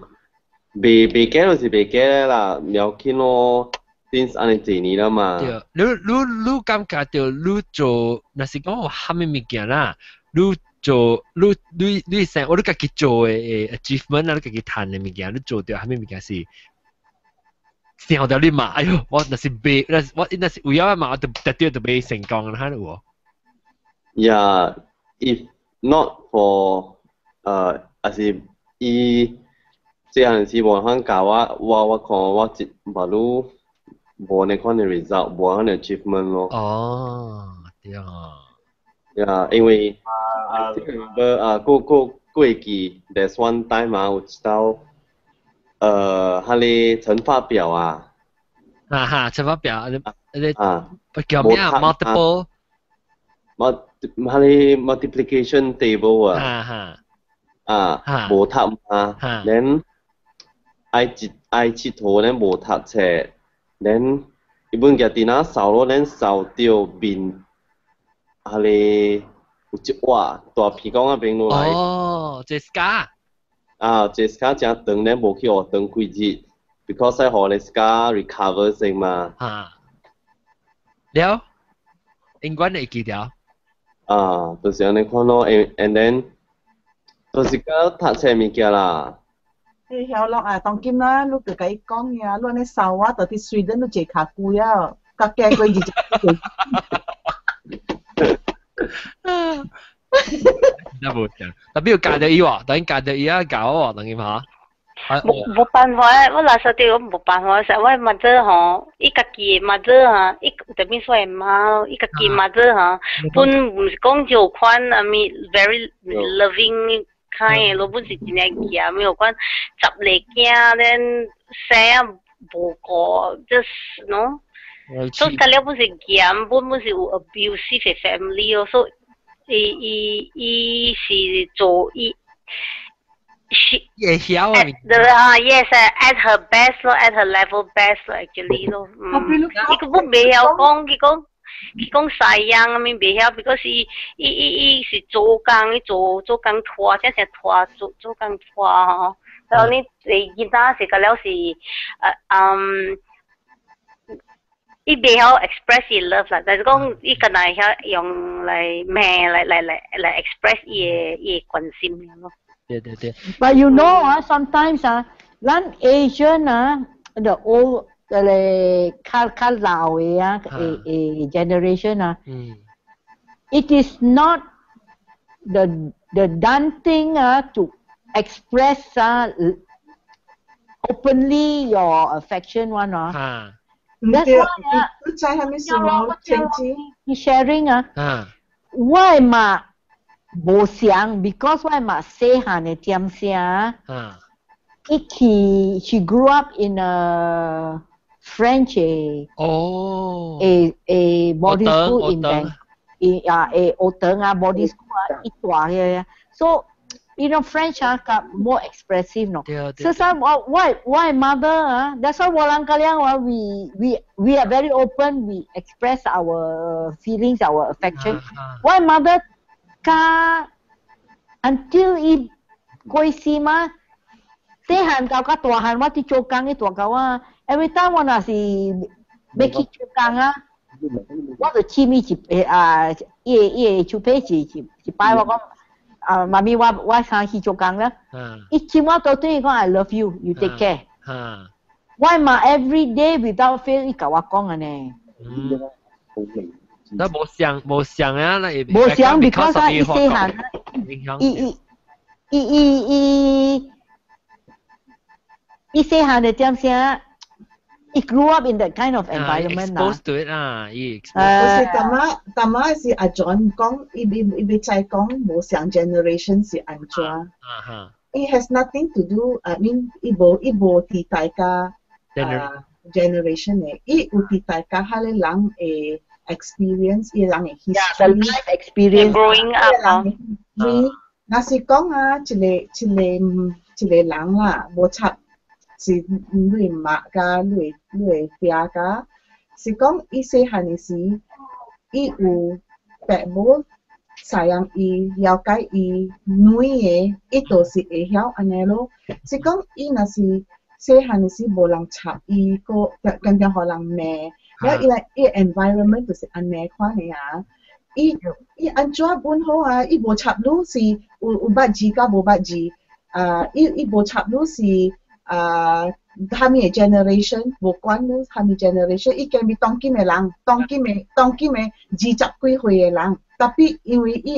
未假就是未假啦，了緊咯，since 安尼幾年啦嘛。對，你感覺到你做，若是講有蝦米物件啦，你做你想，我你家己做嘅 achievement 啊，你家己談嘅物件，你做到蝦米物件是，想到你嘛，哎呦，我若是有影嘛，我特別就未成功啦，有無 ？Yeah, if not for 還是伊。這樣是無可教我看我一馬路無呢款嘅 result， 無款嘅 achievement 咯。哦，對啊。呀，因為過期 there's one time 有知道佢哋乘法表啊。乘法表，叫咩啊 ？multiple。佢哋 multiplication table 啊。無讀嘛 ，then。愛佚佗咧無讀冊，咱伊本家電腦掃咯，咱掃到面，係咧有一畫大鼻孔啊邊落來。哦 ，Jessica。Jessica 真長，咱無去學長幾日 ，because 喺學 Jessica recover 先嘛。了，應該會記掉。就是安尼看咯，and then 就是个读册物件啦。你曉咯啊，當今啦，你就甲伊講呀，你安尼掃啊，到啲水等你坐卡久呀，甲驚過日子。真冇講，特別要教到伊喎，等教到伊啊教喎，等佢嚇。冇辦法啊！我那時候對我冇辦法，實我mother吼，伊家己 mother 啊，伊特別說媽，伊家己 mother 哈，本唔是講就款，I mean very loving kind，咯本是真係嘅，沒有關十嚟驚，then 生無個，just no。所以佢了本是驚，本是有 abusive 嘅 family 咯，所以伊是做伊。也曉啊，yes at her best 咯 ，at her level best 咯 ，actually 咯，伊個本未曉講，佢講西洋啊，咪未曉 ，because 伊是做工，伊做工拖，即係做工拖吼，然後你囡仔是個了是伊未曉 express 伊 love 啦，但是講伊個能曉用嚟咩嚟 express 伊關心咯。對。But you know, sometimes, land Asian, the old, kal lao generation, it is not the done thing to express openly your affection one. That's why sharing why ma vô xiang because why ma say han ne tiam sia she grew up in a French boarding school in Bangkok boarding school ít tòa here so you know French got more expressive no so some why mother that's why walang kaliang we are very open we express our feelings our affection why mother until i koi sima te han kau ka tua han wa ti chokang i tua kau every time wana si beki chokang wa the chimi chi ye chu pe chi pai wa ko mami wa sa hi chokang la i chima to te ko I love you you take care why ma every day without fail i ka wa kong ane那冇想啊，那冇想 because 伊細漢，伊細漢嘅點先，伊 grew up in that kind of environment exposed to it 啊，伊 exposed。但係阿 John 講，伊再講冇想 generation 是安怎？It has nothing to do. I mean，伊無替大家generation 嘅，伊有替大家下啲人誒。experience 伊人嘅 history， the life experience growing up 若是講一個人啦，無插是類媽家類爹家，是講伊細漢嘅時，伊有父母贍養伊，了解伊女嘅，伊都是會曉安尼咯。是講伊若是細漢嘅時無人插伊，個更加可能罵。แล้วอี environment 就是อันนี้ความเนี่ยอีอันจ้าบุญเขาอีโบชับรู้สิอุบัติจีกับอุบัติจีอีโบชับรู้สิทำมี generation บุกวนรู้ทำมี generation อีแกมีต้องกินเมลังต้องกินเมจีจับกุยหวยลังแต่ปีอีอี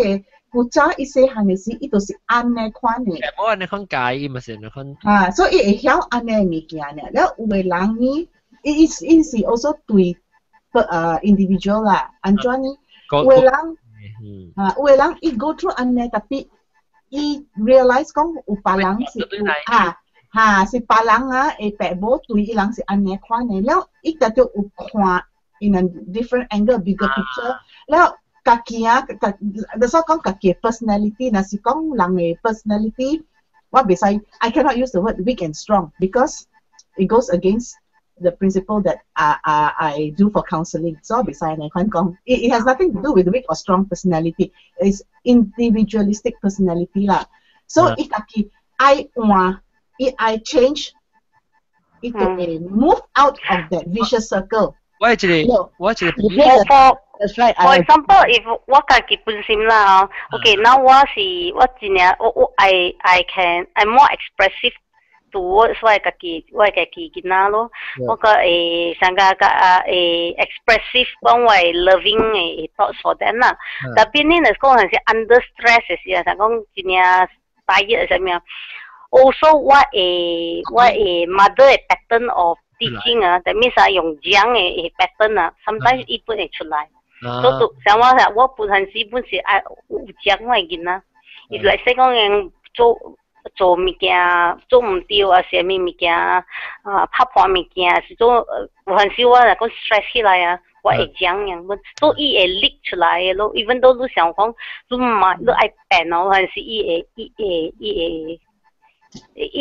กูจ้าอีเสียหันเนี่ยสิอีตัวสิอันนี้ความเนี่ยแต่ว่าในข้างกายอีมาเสียในข้างso อีเหี้ยวอันนี้มีกี่อันเนี่ยแล้วอุเวลังนี้It is also 對individual 啦，安怎呢？有個人伊 go through 安尼，特別伊 realize 講有別人是是別人嘅父母對伊人是安尼款嘅，แล้ว伊就有看 in a different angle bigger picture，แล้ว家己就所講家己 personality，若是講人嘅 personality，我袂使 I cannot use the word weak and strong because it goes against the principle that I do for counseling. So beside I can't come. It has nothing to do with weak or strong personality. It's individualistic personality lah. So if I change it to move out of that vicious circle. What actually? That's right. For example, if 我家己本身啦，OK， 那我真正I'm more expressive towards 我家己囡仔咯，我个上个expressive 讲我 loving thoughts for them 啦，但边呢讲係 under stress 嘅時候，就講真正tired係咩？Also 我 mother pattern of teaching that means 用講嘅pattern sometimes 伊本會出來。所以像我本身是有講我囡仔，伊來說講人做物件做唔對啊，啥物物件拍破物件，是做有陣時我嚟講 stress 起來啊，我會講樣，所以伊會 leak 出來嘅咯。even though 你想講你唔愛變咯，有陣時伊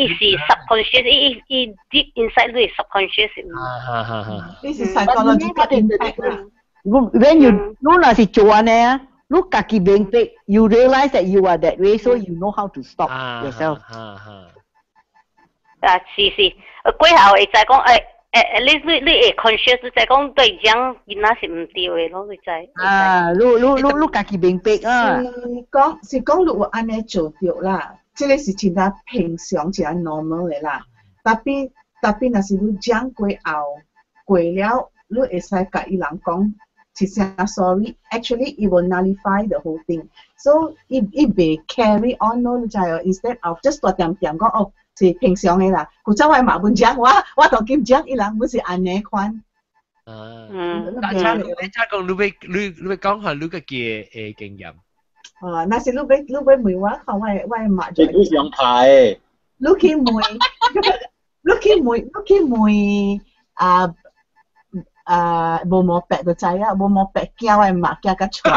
是 subconscious，伊 deep inside 你 subconscious。This is psychological impact. When you 你若是做安尼啊，你家己明白 ，you realize that you are that way, so you know how to stop yourself. 是，過後會再講你會 conscious 就係講對講囡仔是唔對嘅咯，你就你家己明白啊。是講你有安尼做對啦，即個是真係平常，真係 normal 嘅啦。特別若是你講過後過了，你會使甲伊人講。一聲 sorry, actually it will nullify the whole thing. So it may carry on 咯，你知哦 ？Instead of just 大點講哦，是平常嘅啦。古早我嘛本講，我同佢講，伊人本是安尼款。但係你講你講下你嘅經驗。那是你要問我，看我媽就。你想排？你去問無毛白就知啊，無毛白驚我媽驚甲出。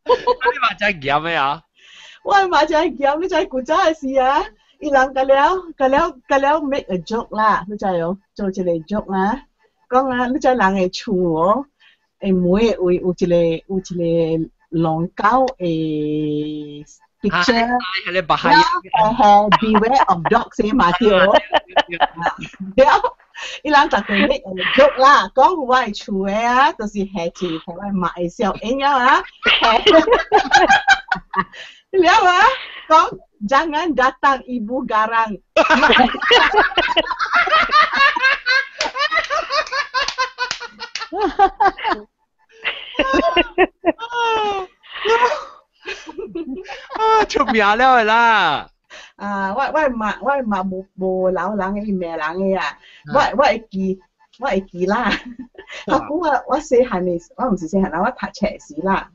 你媽真係驚咩啊？我媽真係驚，你知古早嘅事啊！伊人甲了 make a joke 啦，你知哦，做一個 joke 啦，講啊，你知人嘅厝哦，每個位有一個狼狗嘅。picture， 係bahaya。beware of dogs 嘅嘛條，了，伊人就佢make joke 啦，講我係厝嘅啊，就是下次睇我買嘅時候，應該啊，了啊，講jangan datang ibu garang。出名了啦！我媽無老人嘅，伊咩人嘅啊？我會記啦。我細漢嘅，我唔是細漢啦，我讀冊時啦。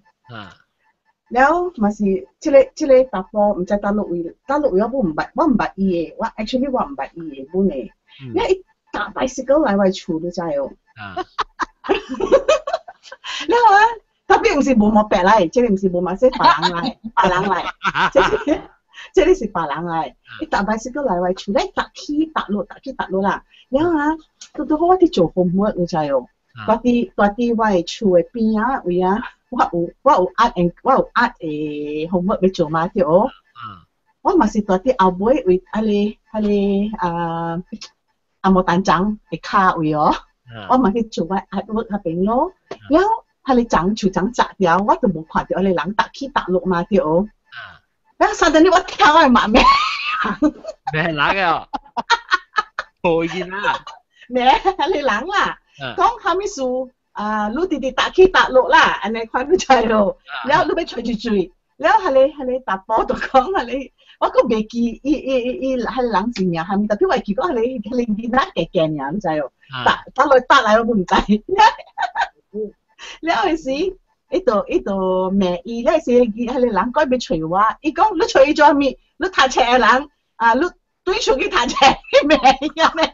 了嘛是，即個答波唔知大陸位我唔捌伊嘅，我 actually 我唔捌伊嘅本嘅。因為搭bicycle來我厝你知哦。了啊！特別唔是無毛白嚟，即係唔是無毛色白人嚟，即係是白人嚟。你搭bicycle來我厝咧，搭起搭落啦。然後啊，到好我哋做 homework 你知哦。大啲我嘅厝嘅邊啊位啊，我有壓homework 要做嘛啲哦。我嘛是大啲後尾為阿摩蛋長嘅卡位哦，我嘛去做壓 work 嗰邊咯，然後。你長厝長窄掉，我都冇看到你人搭起搭落嘛掉。然後suddenly我聽我媽咩？咩人啊？可以啦。咩？你人啦？講下咩事？你弟弟搭起搭落啦，安尼看你知咯。然後你要吹住嘴，然後係你搭波度講係你，我個未記伊係人字名，係咪？特別我記講係你啲哪嘅嘅人，你知咯？搭來我唔知。了嗰時，呢度咩意咧？是係你人該俾隨話，伊講你隨咗咩？你踏車嘅人你對住佢踏車咩呀咩？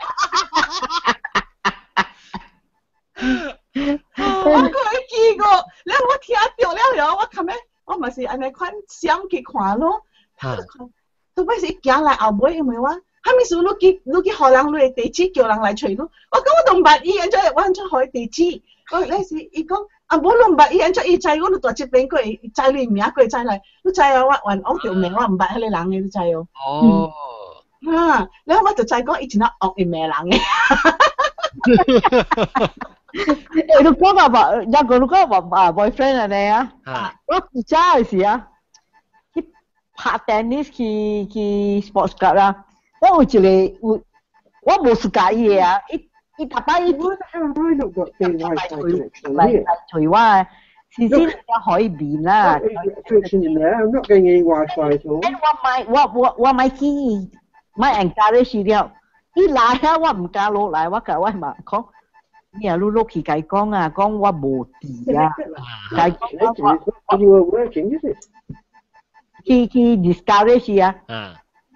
我佢見過，了我聽到了，我琴日我咪是安尼款想去看咯。到尾時行來後尾，因為我係咪數你去荷蘭你地址叫人來隨咯？我講我同白醫人再揾出海地址。嗰時伊講冇攏唔捌伊安怎伊知我大這邊佢知你名佢知嚟，你知啊？我講條名我唔捌迄個人嘅，你知哦？然後我就知講以前我惡嘅咩人嘅。你講話一個你講話boyfriend 啊你啊，我唔知嘅事啊，去拍 tennis 去 sports club 啦，我有一個我冇時間嘢啊，一打擺一嚟隨我，先先可以變啦。I'm not getting any Wi-Fi at all. 我買去買 encourage 了，一嚟啊我唔敢落嚟，我講講。你啊，碌去解講啊，講我無地啊，解講我 You were working, is it? 去 discourage 啊。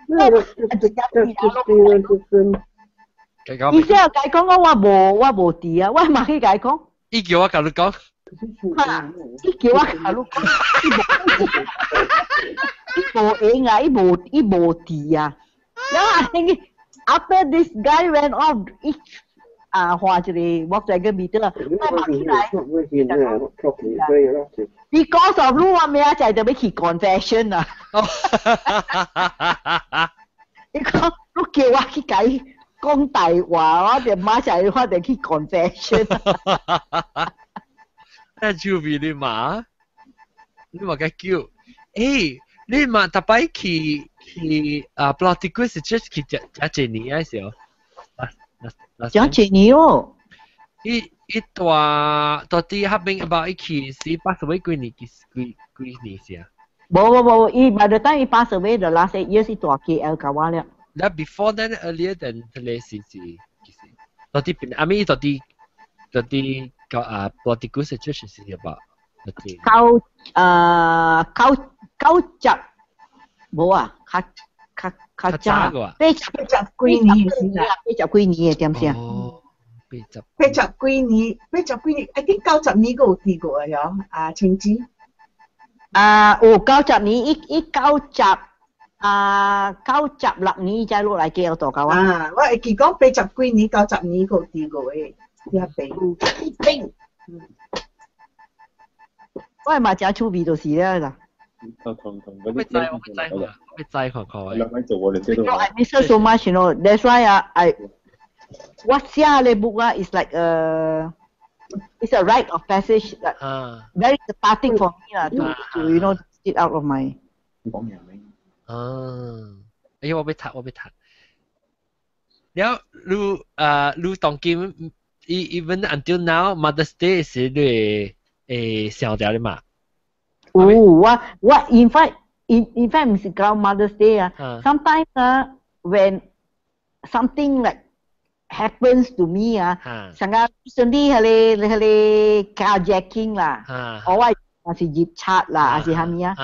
No, that's just the 意思係解講我無地啊，我嘛去解講。伊叫我甲你講。伊叫我甲你講，伊無影啊，伊無地啊。Yeah, after this guy went off, 話一個Volkswagen Beetle 啊，我嘛起來。Because of 你我咩啊，就係特別去 confession 啊。你講你叫我去解講大話，我就馬上我哋去 confession。那就比你嘛嘅叫，你嘛特別去Bloody Quiz just 去一年啊時候。講幾年哦？一大啲合併about 一期是80位幾年先啊？冇，伊by the time 伊80位就 last 8 years 是大 KL 搞完了。那 before that earlier than 咧是到啲邊，I mean 到啲Bloody Quiz just 是about 90冇啊，較早個80幾年先啊，80幾年嘅點先？哦，80幾年，I think 90年個有啲過呀，青枝。有90年，伊96年才落來叫大狗啊。我會記講80幾年、90年個有啲過嘅，一定。我係嘛正趣味就是啦。我會知佢。兩位做我哋知道。I miss her so much, you know. That's why what 寫嘅 book is like it's a rite of passage, very cathartic for me to you know get out of my. 講嘢咩？我俾讀。แล้วรู้當今 even until now Mother's Day 是你想掉的嘛？我 in fact 唔是講 Mother's Day 啊。Sometimes when something like happens to me 成日recently 係carjacking 啦，或者是劫拆啦，還是係咪啊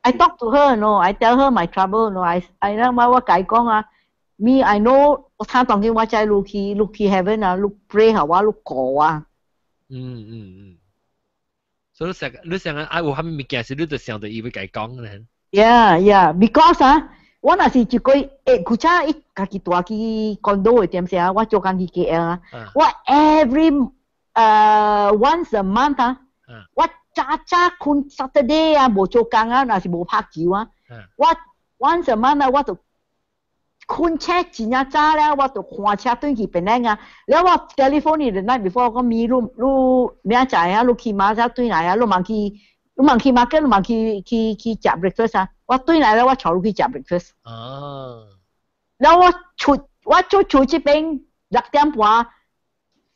？I talk to her, no. I tell her my trouble, no. I know 我解講啊。Me, I know 我睇當今我在 look heaven 啊 ，look pray 下我 look 過啊。所以你成日有蝦米物件是你就想到伊要解講咧。Yeah, because 我若是一個古早伊家己住去 condo 嘅點先啊，我做緊去 KL 啊，我 every once a month 我早困 Saturday 啊，無做工啊，若是無拍球啊，我 once a month 我就困車真啊早咧，我就換車轉去檳城啊，แล้ว我 telephone 你 the night before 我咪明仔啊，你去馬仔轉來啊，你問去 market， 你問去食 breakfast 啊，我轉來了，我坐去食 breakfast。แล้ว我出這邊6點半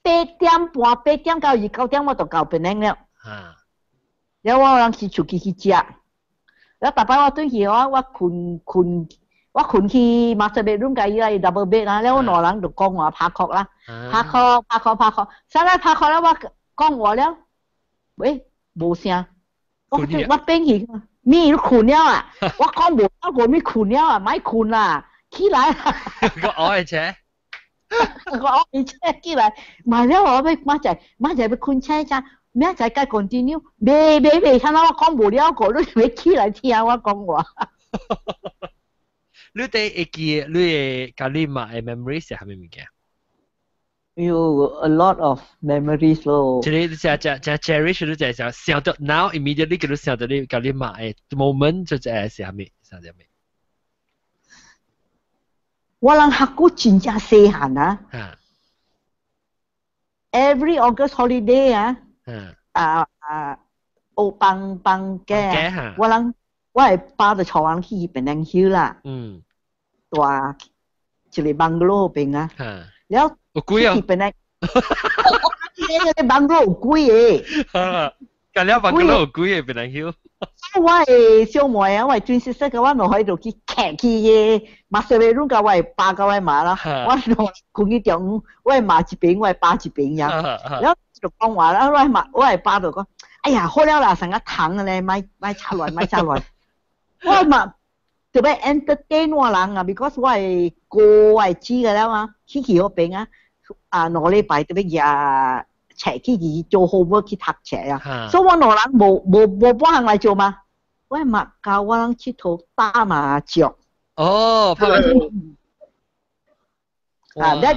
，8點到9點我就到檳城了。แล้ว我讓去出去食，แล้ว大擺我轉去我困去 master bedroom 計啦 double bed 啦，แล้ว我攞人就講我拍殼啦，拍殼，曬來拍殼啦，我講我了，喂冇聲，我邊去，咪困了啊，我講冇，我咪困了啊，咪困啦，起來啦，個愛車，起來，買了我咪馬仔要困車咋，咩仔該 continue，未，睇到我講冇了個，你咪起來聽我講話。你哋會記你嘅家裡嘛嘅 memories 係咩物件？有 a lot of memories 咯。即係你就 cherish 你就想到 now immediately 佢都想到你家裡嘛嘅 moment 就係係咩？想到咩？我人學過真正細漢啊， every August holiday 我放假，我係巴到坐人去Penang Hill 啦，大一個 bungalow 邊啊，然後去Penang，呢個 bungalow 有貴嘅，咁了 bungalow 有貴嘅Penang Hill。我係小妹啊，我係轉識識嘅，我落喺度去騎去嘅，馬上嚟弄個我係巴個位馬啦，我落佢條我係馬一邊，我係巴一邊呀，然後就講話啦，我係巴度講，哎呀好了啦，成個糖嘅咧，咪插亂，我係嘛特別 entertain 我人啊 ，because 我係我係知嘅啦嘛，去嗰邊啊，攞禮拜特別呀。斜去做 homework 去讀冊啊，所以我攞人冇幫人嚟做嘛，我係咪教我人去頭打麻雀？哦，拍麻雀。That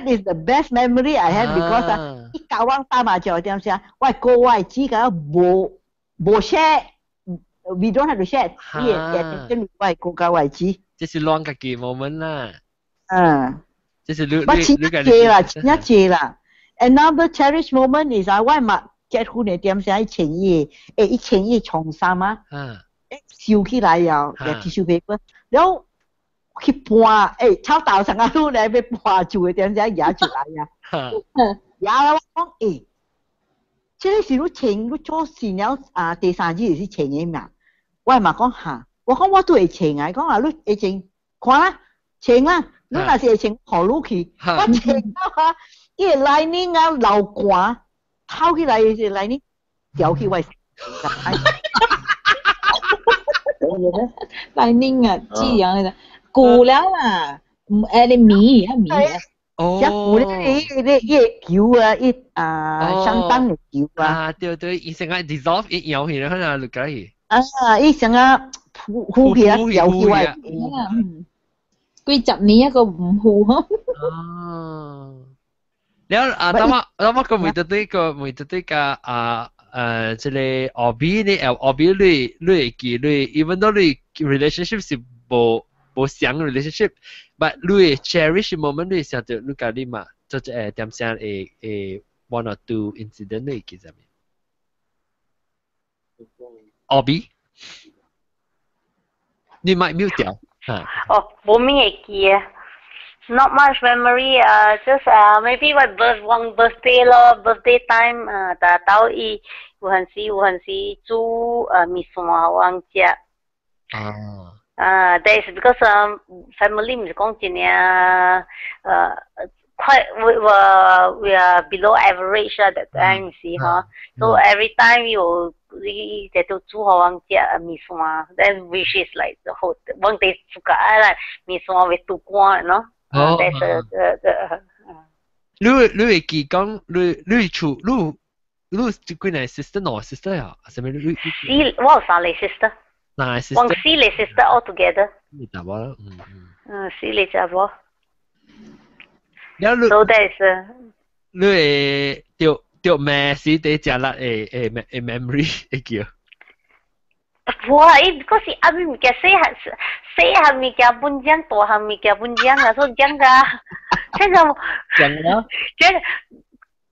is the best memory I have because 一教我人打麻雀點先？我係個我係知嘅，冇 share，we don't have to share，我係個教我係知。這是亂嘅嘅 moment 啦。這是你借啦。Another cherished moment is 我咪結婚嘅點先一千億重衫啊，燒起來又tissue paper，然後去搬，炒豆成個路嚟俾搬住嘅點先壓住來呀，壓啦我講即係時都請都做事了第三日是請嘅嘛，我咪講嚇，我講我都會請啊，講你會請，看啦，請啊。你那是會請何路去？我請到伊個 lining 流汗，透起來是 lining 掉去外。lining 啊，這樣嘅，舊了啦，你米。哦。舊咧，伊球啊，相當嘅球啊。對，伊成個 dissolve 一搖起來，可能就可以。伊成個呼起來掉去外。幾十年一個唔好แล้ว當我個每對個即個即係 hobby 呢 hobby 你記你 even though 你 relationship 是冇想 relationship，but 你 cherish moment 你想到你家己嘛，就點想one or two incident 你記得未 ？hobby 你咪 mute 掉。for me, not much memory. Just maybe my birthday time. 到有陣時煮米線我食。that is because family 唔是講真嘅quite we are below average that time 是嗬。So every time you在度煮好我食米線 then which is like the whole one day suka啦米線會煮乾咯。That's你會記講你處你幾個 sister 喏 sister 啊？係咪你？我有三個 sister。哪個 sister？ 我四個 sister all together。你答我。四個咋喎？แล้ว so that's 你掉咩事地食啦memory 叫哇嗰時阿咪唔記細下咪叫半張大下咪叫半張啊所以張噶即係張啦即係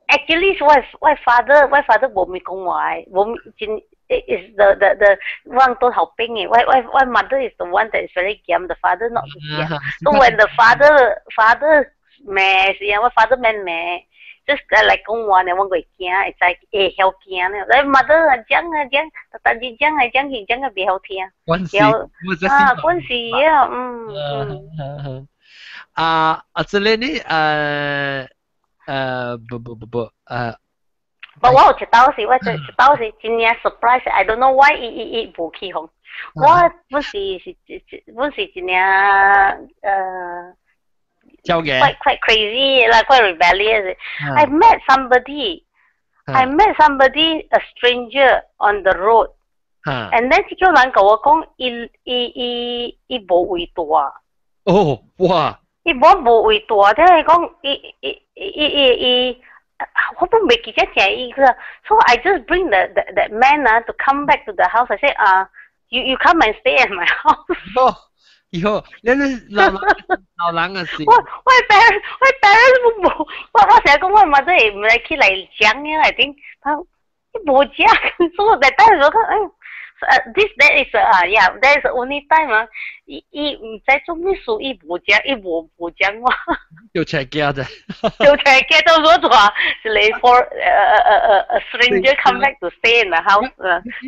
actually 我 father 冇咪講話冇真 is the one 都好兵嘅我 mother is the one that is very giam the father not so giam so when the father 咩事啊我 father man 咩just like 講話呢我個驚 it's like 好驚呢你 mother 講但係講別好聽關事關事這裡呢不我有食到時真係 surprise I don't know why 伊無起紅我本是真係quite crazy like quite rebellious I met somebody a stranger on the road and then 這個人跟我講伊無胃大哦哇伊無胃大即係講伊我都未記得伊個 so I just bring that man to come back to the house I say you come and stay at my house 以後你老人嘅事。我 parents 冇，我成日講我媽都係唔係起嚟講嘅，係點？佢冇講，所以我在帶嗰個that is yeah, that is the only time 啊，伊唔知做咩事，伊冇講，伊冇講話。要請假啫。就請假到嗰度啊，是嚟 for a stranger come back to stay in the house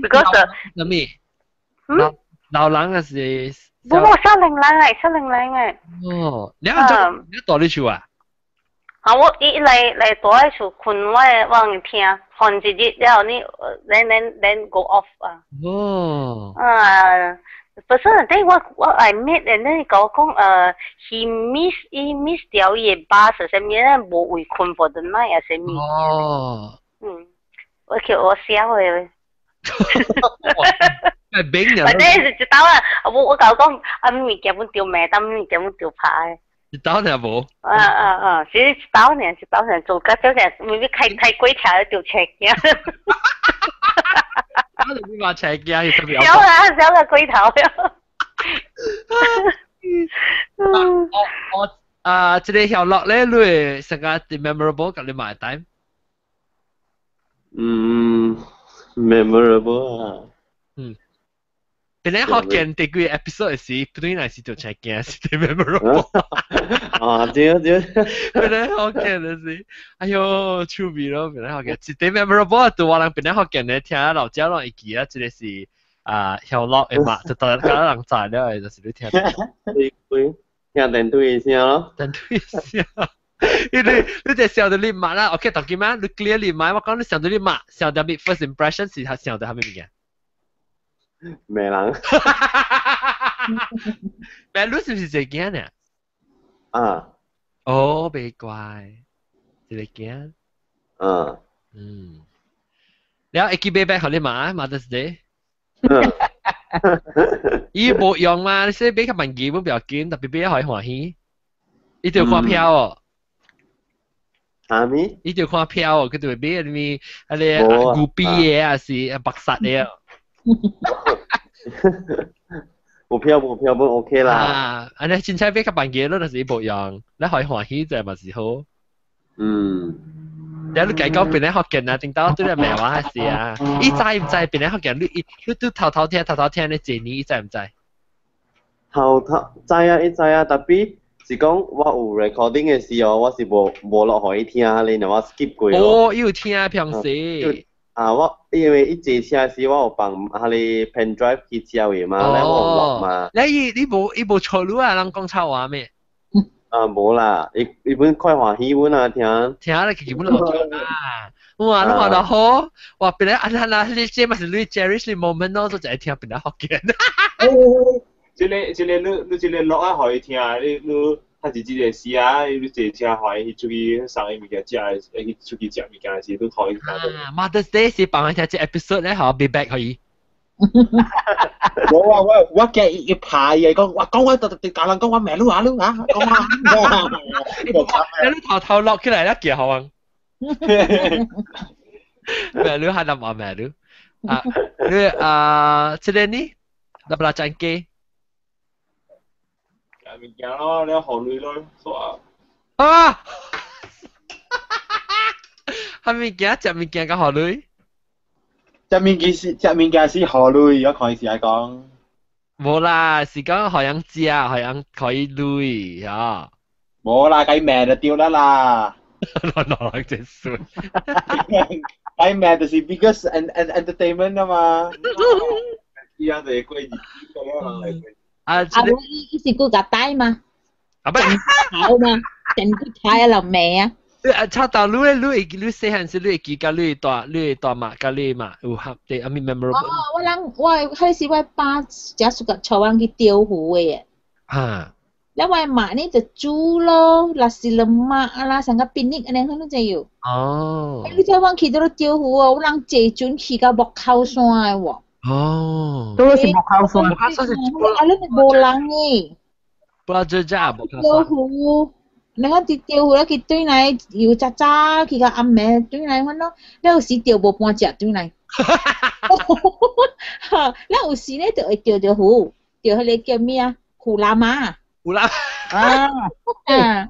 because 什麼？老人嘅事。冇700嘅。你你多啲處啊？啊，我一嚟多啲處，困我聽，看一日然後呢，then go off 啊。本身我 I met and then 講he miss 掉伊嘅 bus 什麼咧，冇會困 for the night 啊什麼。我笑佢。係冰人。或者是一刀啊！我教講啊，咪根本掉命，咪根本掉牌。一刀你又冇？其實一刀呢，做個就係未必開龜條掉赤嘅。我哋邊話赤嘅？小個龜頭。我即係小樂咧，你成個 memorable 咁你買單？memorable 啊。本來學見第幾 episode 時，本來係做 check 嘅，係 memorable。對。本來學見嘅時，哎呦，趣味咯！本來學見，係 memorable 對我人本來學見嘅，聽老鳥攏會記啊，即係是小樂嘅嘛，就大家人知了，就是你聽。對，聽電對聲咯。電對聲。你就笑到你罵啦 ，OK， 當今晚你 clear 你罵，我講你笑到你罵，笑到你 first impression 是笑到係咩嘢？咩人？咩路是唔是這件呢？哦，別怪，這件。แล้วไอ้กี่เบย์เขาเลยมาตั้งแต่อี冇用嘛，你說俾佢問基本比較緊，特別俾佢歡喜，一定要看票哦。咩？一定要看票哦，佢就會俾你嗰啲牛逼嘅啊，是白殺嘅。冇票本 OK 啦。安尼真係俾佢問基咯，就是冇用，你可以歡喜就咪是好。แล้วลูกไก่ก็เป็นนักฮอกเก็ตนะจริงๆตัวแม่ว่าเสียอีใจ唔ใจเป็นนักฮอกเก็ตลูกดู頭聽ในเจนี่อีใจ唔ใจใจ啊อีใจ啊特別是講我有 recording 嘅時候我是冇落去聽你然後我 skip 過哦要聽平時我因為一坐車時我有放下你 pen drive 去照嘅嘛然後我落嘛你冇錯路啊人講臭話咩冇啦，日本開歡喜本啊，聽你基本落咗啦。哇，你話得好，哇，變咗啊，你這咪是你 cherish 你 moment 咯，就係聽變咗學嘅。即個落啊可以聽，你還是這個事啊，你坐車可以出去上物件食，去出去食物件時都可以聽到。Mother's Day 是幫佢聽這 episode 咧，好 be back 可以。我嘅一排嘢講，我講我特教人講我咩路啊，講你頭落起嚟啦，幾好啊！咩路係諗話咩路？你即係呢？得不啦？真機？物件咯，你學女咯，傻啊！係物件，隻物件嘅學女。隻物件是河類，我可以試下講。冇啦，是講海洋雞啊，海洋可以類啊。冇啦，計命就掉得啦。攞隻水。計命就是 biggest entertainment 啊嘛。依家就係貴啲咁樣嚟。我依是個夾帶嘛。啊不。好嘛，整個睇下味啊。差到你細漢時你記得你大馬甲你嘛有合啲阿咪 memorable。我嗰時我爸只屬個坐灣去釣魚嘅。แล้ว我媽呢就煮咯，辣是了嘛，啦成個檳榔安尼都真有。你坐灣去到釣魚哦，我人坐船去到木口山嘅喎。都是木口山。木口山是啊，你冇人嘅。不知咋木口山。釣魚。你看釣魚咧，佢對嚟油炸炸，佢個暗暝對嚟看咯。你有時釣無半隻對嚟，你有時咧就會釣到魚，釣佢哋叫咩啊？虎喇嘛。虎喇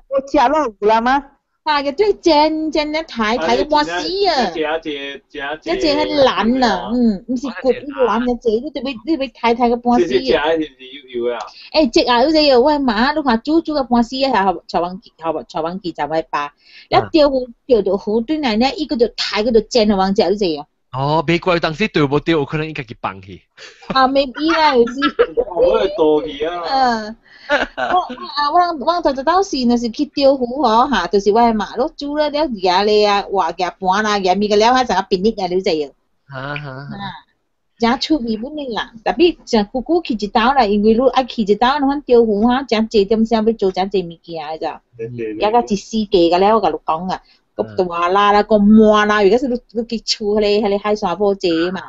我吃了虎喇嘛。嘅最正咧睇嘅半死啊！一隻係爛啊，唔是骨爛嘅隻，你俾睇嘅半死啊！誒隻啊，好似又喂馬，你看煮嘅半死啊，曹王記就係把一釣到好短嚟咧，依個就睇嗰度正啊，王隻都隻啊！哦，美國當時釣冇釣，可能應該佢放棄。啊，未必啦，有時。我係多氣啊！我就當時就是去釣魚嗬嚇，就是我係馬路煮啦，了夾你啊，話夾盤啊，夾咪個了下成個便利啊，你就要。真趣味本嚟啦，特別像姑姑去一道啦，因為你愛去一道，你看釣魚嚇，真濟點先要做真濟物件嘅咋。而家一世紀嘅咧，我甲你講啊。個大啦，個滿啦，而家是你去厝迄海山坡街嘛。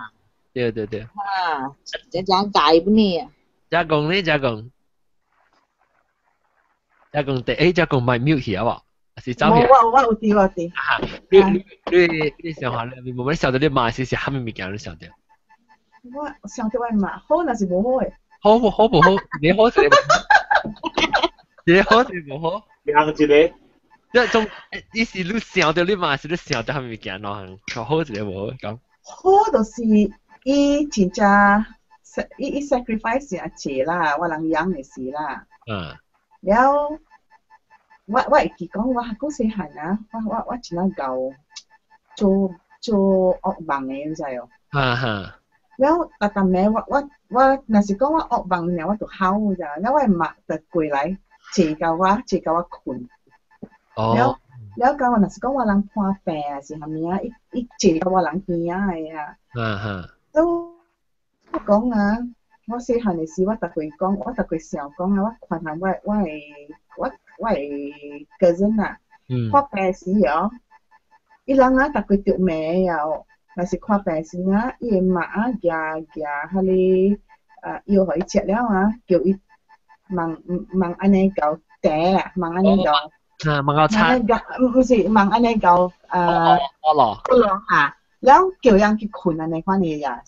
對。啊，這樣解本呢？加工第買 milk 係嘛？是走去。我有啲。你想下咧，冇乜曉得你買是蝦米物件你曉得？我想到我買，好那是無好嘅。好唔好？你好是唔好？兩一個。即種意思你想到你買是你想到蝦米物件咯？好一個無好講。好就是伊真正伊 sacrifice 啊錢啦，我人養嘅事啦。了，我會記講我係好細漢啊，我真係夠做惡夢嘅，你知哦。了，但咩我若是講我惡夢呢，我就考咋，了我媽就過來借教我困。了教我若是講我人破病啊，是蝦米啊？伊借我人驚嘅啊。都講啊，我細漢嘅時我逐個講，我逐個想講啊，我看下我係cousin啊，破病時哦，伊人啊逐個著病哦，若是破病時啊，伊個媽啊夾迄個藥互伊食了啊，叫伊問安尼搞茶啊，問安尼搞。問我餐，唔是問安尼搞我咯嚇，然後叫人去困安尼款嘅呀，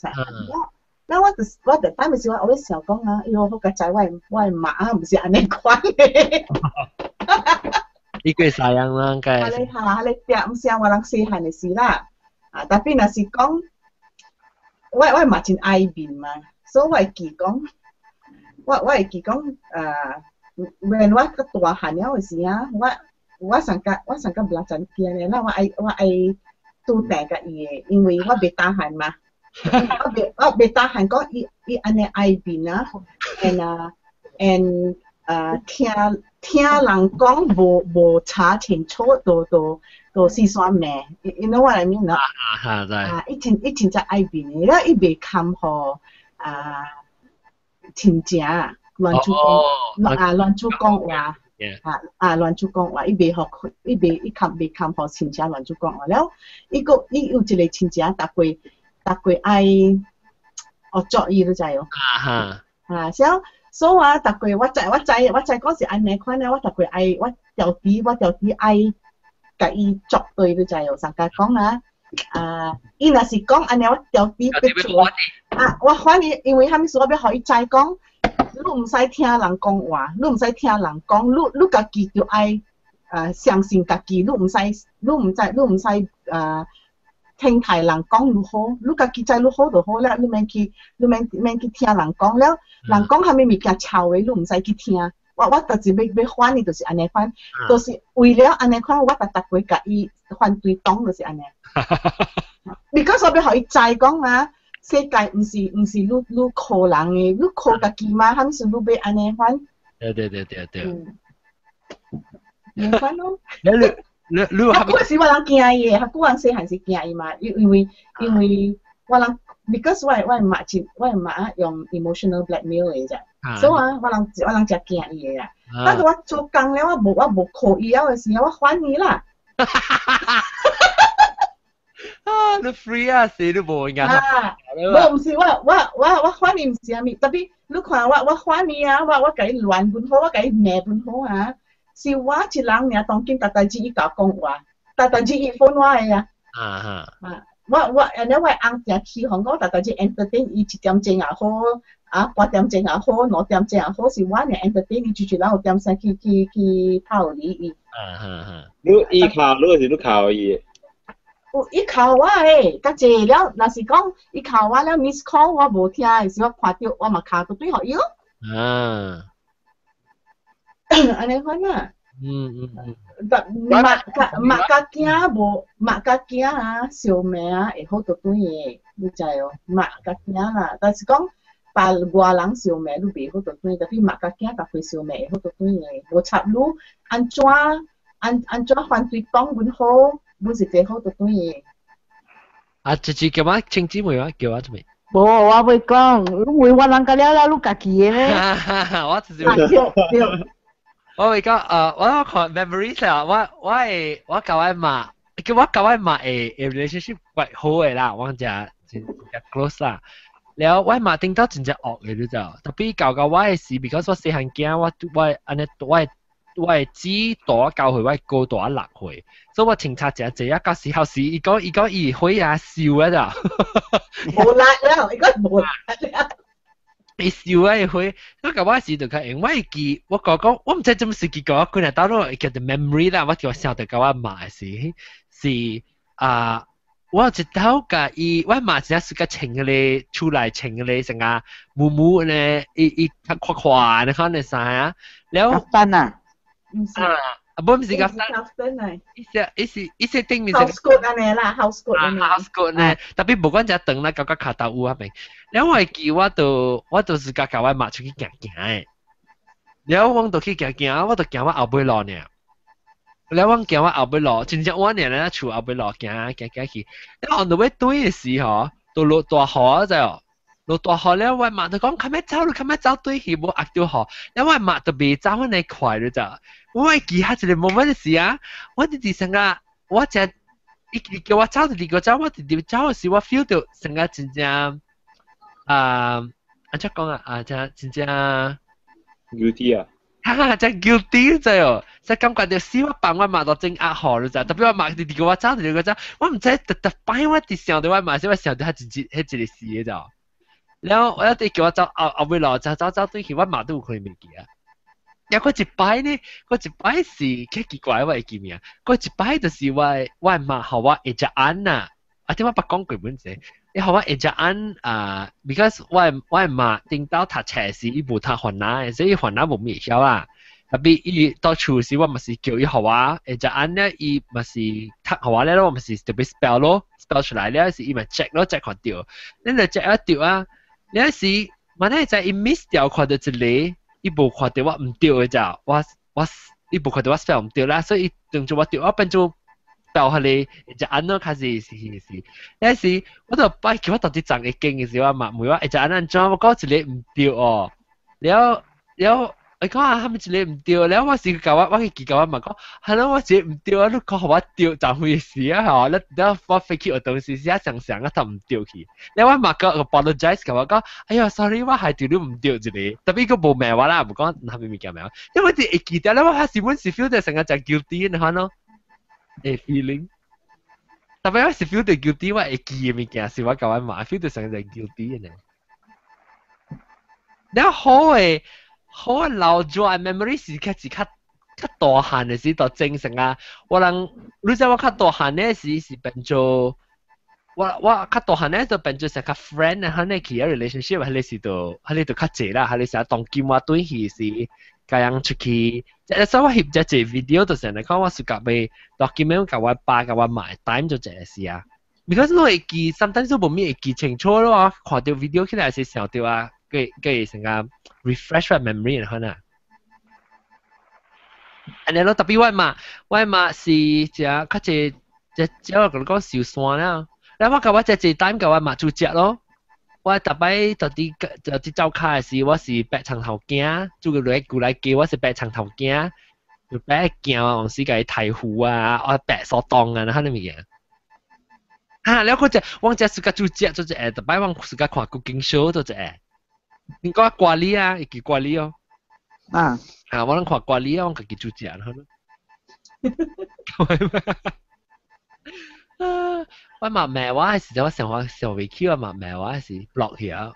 然後我就當時我想講啊，喲，我個仔我媽唔是安尼款嘅，呢個係樣啦，嘅。你點唔是我人細漢嘅事啦，特別若是講，我媽真愛面嘛，所以我會記講，我會記講when 我個大漢了嘅時啊，我上個不拉真驚嘅，啦我愛做大個嘢，因為我未打漢嘛，我未打漢講伊安尼愛面啊，and 聽人講無查清楚，都是算命 ，you know what I mean 啦？伊真正愛面嘅，啦伊未堪互親情。亂主講話，亂主講話，伊未堪互親情亂主講話，了伊有一個親情，逐個愛學作伊都知哦。所以話逐個我知嗰時安尼款咧，我逐個愛我條啲愛甲伊作對都知哦。上家講啊，伊若是講安尼，我條啲要做我反而因為蝦米事我要互伊知講。你唔使聽人講話，你唔使聽人講，你家己就愛相信家己，你唔使聽太人講如好，你家己知如好就好啦，你免去聽人講了，人講蝦米物件臭嘅，你唔使去聽。我就是要反，就是安尼反，就是為了安尼款，我逐個甲伊反對黨就是安尼。because 我要互伊知講啊。世界唔是你靠人嘅，你靠家己嘛，係咪是你要安尼翻？對。唔翻咯。你嗰時我人驚伊嘅，嗰陣時係是驚伊嘛，因為我人 because 我媽用 emotional blackmail 嘅啫，所以我人就驚伊嘅。但係我做工咧，我冇靠伊嘅時候，我反伊啦。你 free 啊，死都冇㗎。我唔是我反你唔是啊咪，特別你看我反你啊，我甲伊亂本好，我甲伊罵本好啊，是我一人爾當今大志伊甲講話，大志伊分我嘅啊。我安尼我翁正起哄我大志 entertain 伊一點鐘也好，啊8點鐘也好，9點鐘也好，是我呢 entertain 你住啦，6點先去泡你伊。你依靠，你是你靠伊。伊靠我誒，較濟了，若是講伊靠我了 miss call 我無聽的時候，看到我嘛卡到對互伊咯。安尼款啊。麥甲囝無麥甲囝啊，小命啊會好到對嘅，你知哦，麥甲囝啦，但是講別外人小命都袂好到對，特別麥甲囝甲佢小命會好到對嘅，無插路安怎反對黨阮好，阮是最好到對嘅。直叫我親姊妹叫我做咩？無，我袂講，你為我人家了，你家己嘅咩？我直接。我會講我看 memories 啦，我教我媽，叫我教我媽誒 relationship 怪好嘅啦，我只 close 啦。แล้ว我媽頂到真正惡嘅你知道，特別教我嘅事 ，because 我細漢囝我安尼我只大教佢，我高大6歲，所以我清查只一個時候是伊講伊會啊笑啊咋，無力啦，伊講無力啦。伊笑啊會，我教我時就佢，我記我講，我唔知做乜事結果，佢嚟到咗叫做 memory 啦，我叫我想到教我媽嘅是我知道個伊，我媽只係個穿嘅出來穿嘅成個母母咧，伊誇你看你啥啊？แล้วกัปตันอ่ะ唔是กัปตัน伊是頂面 house coat 安尼啦 house coat 安尼 house coat 咧，特別無管只長啦，搞個卡到烏啊明。แล้ว我記我就是個教我媽出去行行誒，แล้ว我就去行，我就行我後背路呢。แล้ว我行我後背路，真正我呢咧厝後背路行去。แล้ว on the way 對嘅時候，到落大雨就。落大雨了，我媽就講：咁樣走對去，冇壓到雨。แล้ว我媽就未走翻嚟快咗咋。我記下一個 moment 嘅事啊，我哋啲成個，我只一叫我走就第個走，我哋走嘅時，我 feel 到成個真正怎講啊？真正 guilty 啊！真 guilty 啫哦，即感覺到死我幫我媽到整壓雨咗咋。特別我媽哋叫我走就第個走，我唔知特擺我啲想到我媽先，我想到係一個事嘅咋。แล้ว我哋叫我走後尾路走對去，我媽都有可能未記啊。然後嗰一擺呢，嗰一擺是幾奇怪，我會記名。嗰一擺就是我媽學我會隻眼啊，點我不講佢本身，你學我會隻眼because 我媽頂到讀冊時，伊無讀韓文，所以韓文無咩曉啊。特別伊到厝時，我咪是叫伊學我會隻眼咧，伊咪是讀學我咧，我咪是特別 spell 咯 ，spell 出來咧是伊咪 check 咯 ，check 看到，你就 check 一掉啊。有時萬一就伊 miss 掉看到一個，伊無看到我唔對嘅咋，伊無看到我 spell 唔對啦，所以當做我對，我變做 spell 下你就按咯，開始是。有時我就擺叫我到底怎會經嘅時候嘛，每話就按怎我講一個唔對哦，แล้ว我講啊，係咪一個唔對？แล้ว我是教我去教我嘛講，係咯，我一個唔對啊，你講我對就回事啊，嚇！แล้ว我飛去學東西時，想啊，他唔對去。แล้ว我嘛講 apologize 教我講，哎呀 ，sorry， 我係對你唔對一個，特別佢冇名話啦，唔講係咪咪叫名？因為啲會記得咧，我係本是 feel 到成個就 guilty 你看咯，feeling。特別我是 feel 到 guilty， 我會記嘅物件是我教我嘛 ，feel 到成個就 guilty 嘅。แล้ว好誒。好留住 memory 是較大漢嘅時就正常啊！你知我較大漢嘅時是變做我較大漢咧就變做成個 friend 啊，佢哋其他 relationship 佢哋是度較濟啦，佢哋成日當見我對佢是咁樣出去，即係所以我翕咗隻 video 就成日講我是夾俾 document 夾我爸夾我媽 time 咗隻事啊 ，because 我會記 sometimes 都冇咩會記清楚咯，看到 video 起來是想到啊，佢成個。refresh 我 memory 然後呢，然後特別我媽是只較濟我講小山啦，然後我我只time 我媽做只咯，我特別就啲走卡嘅時，我是白長頭鏡，做個來過來叫我是白長頭鏡，就白鏡啊，往時個太湖啊，我白所當啊，然後你咪嘢。然後我只是個做只特別我是個看 cooking show 做只。你講掛梨啊，會記掛梨哦。我諗看掛梨啊，我自己煮食咯。我媽媽我係時我成日回去我媽媽我係時 block 咗。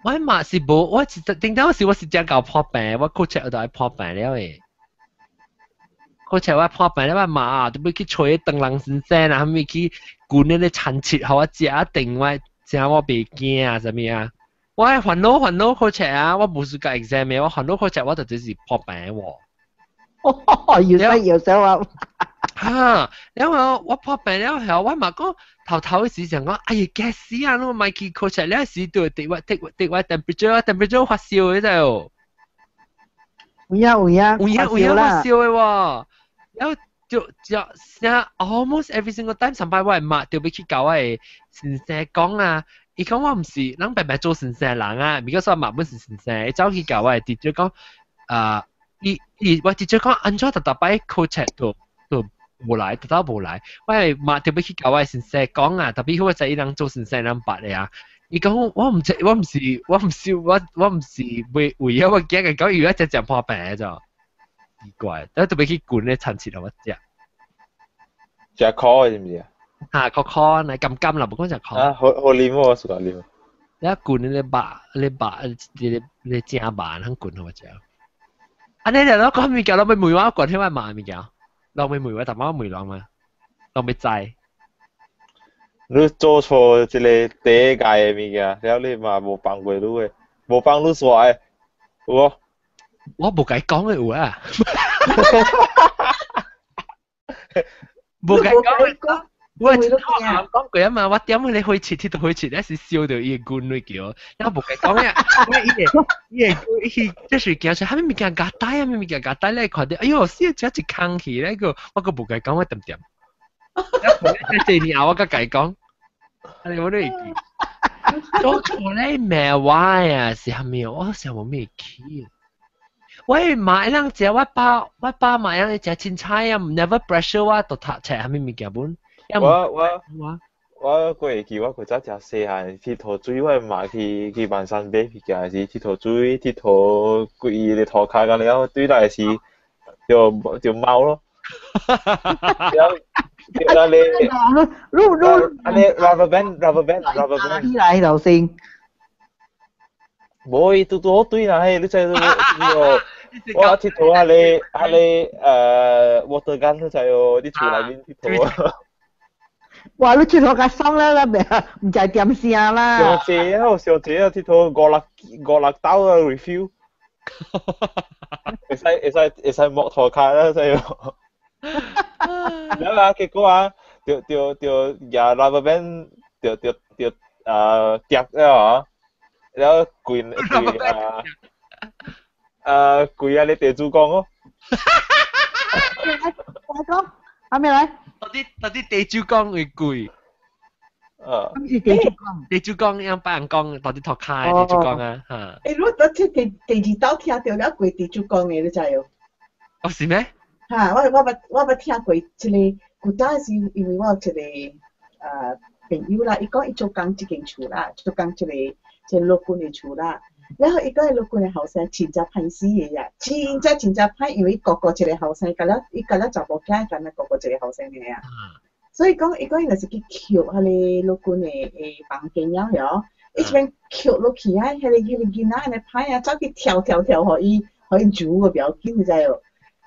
但我嘛是無，我頂到時我是正搞破病，我coach我就係破病了誒。coach我破病了，我嘛都要去吹燈籠先生啊，咪去管嗰啲親切好我食一定我正我別驚啊，什麼啊？我係煩惱 coach 啊，我冇試過 exam 嘅，我煩惱 coach 我就只是破病喎。要使啊！嚇！因為我破病了後，我嘛講頭嘅時陣講，哎呀驚死啊！我咪去 coach 了時對滴我 temperature 發燒嘅就。有呀，發燒嘅喎。然後就almost every single time 上班我係抹掉俾佢搞係先生講啊。伊講我唔是，人白白做先生人啊，because我嘛本是先生，走去教我係直接講，我直接講安怎特擺 coach 都無來，特冇來，我係嘛特別去教我係先生講啊，特別好就伊人做先生人白嘅啊，伊講我唔是為咗我驚嘅講，如果只破病嘅就奇怪，但特別去管咧親切我只。只 call 係唔係啊？嚇，call 你撳啦，冇講就 call。好黏喎，熟黏。你一罐你白，你正白，肯罐好隻。อันนี้เดี๋ยวเราก็มีแกเราไปมวยว่าก่อนที่ว่ามามีแกเราไปมวยว่าแต่ว่ามวยลองมาเราไปใจ你做錯即係第一屆嘅物件，แล้ว你嘛冇幫過你嘅，冇幫你說嘅，我冇計講嘅喎啊，冇計講。我講句啊嘛，我點你去切鐵到去切，一時燒到伊個罐裏叫，因為冇計講嘅，伊即係叫出，係咪物件夾帶啊？咪物件夾帶咧，看到，哎呦，燒咗一坑氣咧個，我個冇計講我點點，一年後我個計講，你我都會記，做錯咧咩話啊？是係咪？我成日冇咩記。喂，買兩隻我爸買兩隻青菜啊 ，never pressure 我都讀出係咪物件本？我過記我嗰陣細漢鐵頭水，我買去萬山買物件是鐵頭水，鐵頭貴嘅頭殼咁了，對來是就貓咯。然後你rubber band 嚟頭先。冇，都好對啦，嘿，你睇我鐵頭下你water gun 都就有啲厝內面鐵頭。哇！你鐵頭架生啦，咪唔就係點聲啦？小姐啊，鐵頭五六刀啊 refill。會使摸頭殼啦，真係。然後啊，結果啊，就呀 rubber band 就跌了。然後攰啊！你地主講咯。我講，係咪嚟？到啲地主講會攰。咁是地主講。地主講樣把人講，到啲托卡地主講啊嚇。如果到即第二刀聽到了攰地主講嘅，你知有？哦，是咩？嚇！我冇聽過，即係古早時因為我即係朋友啦，伊講伊做工一間厝啦，做工即係老官嘅厝啦。然後伊講伊老官嘅後生真正歹死嘅呀，真正歹，因為個個一個後生，伊個咧查某囝，個咧個個一個後生嘅呀。所以講伊講伊若是去扣迄個老官嘅房間了了，伊一邊扣落去啊，迄個囡仔安尼歹啊，走去跳，互伊煮個表緊，你知無？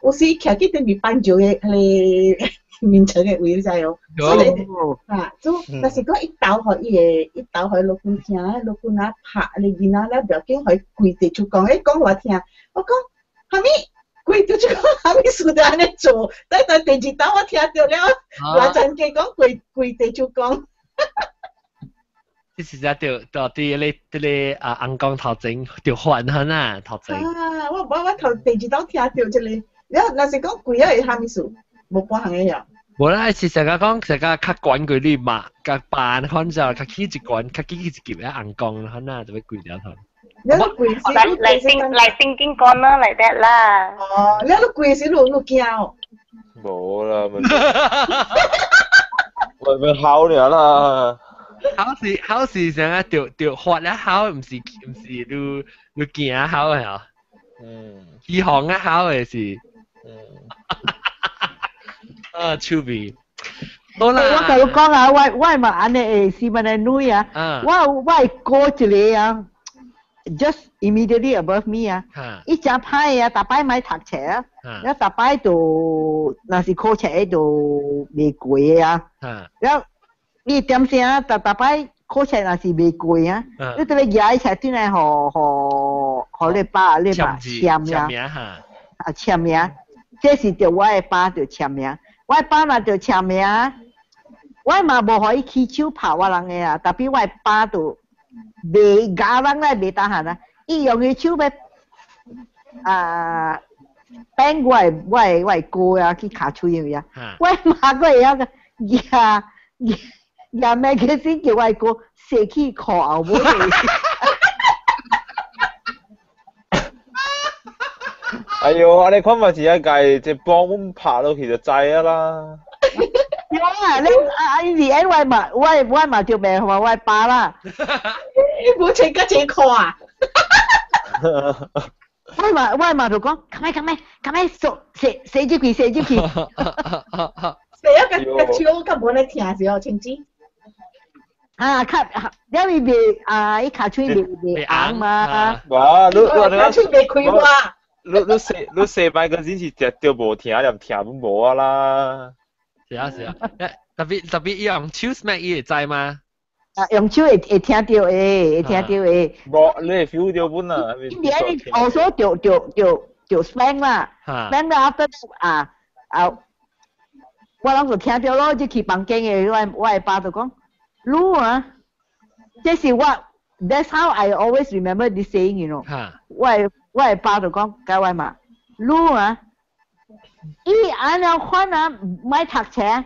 有時徛喺對面斑鳩嘅迄個面前嘅位，你知無？所以但是講一斗互伊老官聽，老官啊拍你囡仔咧，表緊互伊跪地就講，講我聽，我講蝦米跪地就講蝦米事就安尼做，等第二斗我聽到了，話真嘅講跪地就講。即是在到啲你硬講頭前條環響啊頭前。我頭第二斗聽到一個。若是講貴啊，係蝦米數？冇半行嘅樣。冇啦，是成日講成日較管佢啲物，較辦可就較起一管，較起一劫咧硬講，可能就會貴啲頭。嚟聖經講啦，嚟得啦。哦，你都貴時路驚。冇啦，咪考了啦。考試成日條學咧考，唔是你驚考係啊？醫行嘅考嘅是。超味。好啦。我同你講啊，我咪安尼誒，是咪嚟女啊？我係過一個啊， just immediately above me 啊，伊真歹啊，逐擺買讀冊啊，然後逐擺就若是考冊喺度未過啊，然後伊點聲啊，逐擺考冊若是未過啊，你對你寫一冊轉來互你爸簽名啊簽名，這是着我的爸着簽名，我的爸若着簽名，我嘛無互伊起手拍我人嘅啊，特別我的爸就。未教人咧未得閒啊！伊用佢手要綁我哥啊去卡吹佢啊！我媽個樣個呀咩嘅先叫我哥射去靠後尾。哎呦，你看嘛是一屆只幫咁拍落去就制啊啦。有啊，你連我嘛就未話我爸啦。你冇請家姐課啊？我嘛就講，咁咪寫住佢。寫一個超級冇你聽時候情知。啊，因為伊卡吹未硬嘛。哇，你卡吹未開話。你寫擺嗰陣時就掉無聽，連聽都冇啊啦。是啊，特別用手 smack 伊會知嗎？用手會聽到會聽到會。冇，你會 feel 到本啊。今年你also就 smack 啦 ，smack 啦 after 我諗就聽到咯，就去房間嘅我嘅爸就講，你啊，這是我 ，that's how I always remember this saying，you know。我嘅爸就講，教我嘛，你啊。伊按照款啊，買讀冊，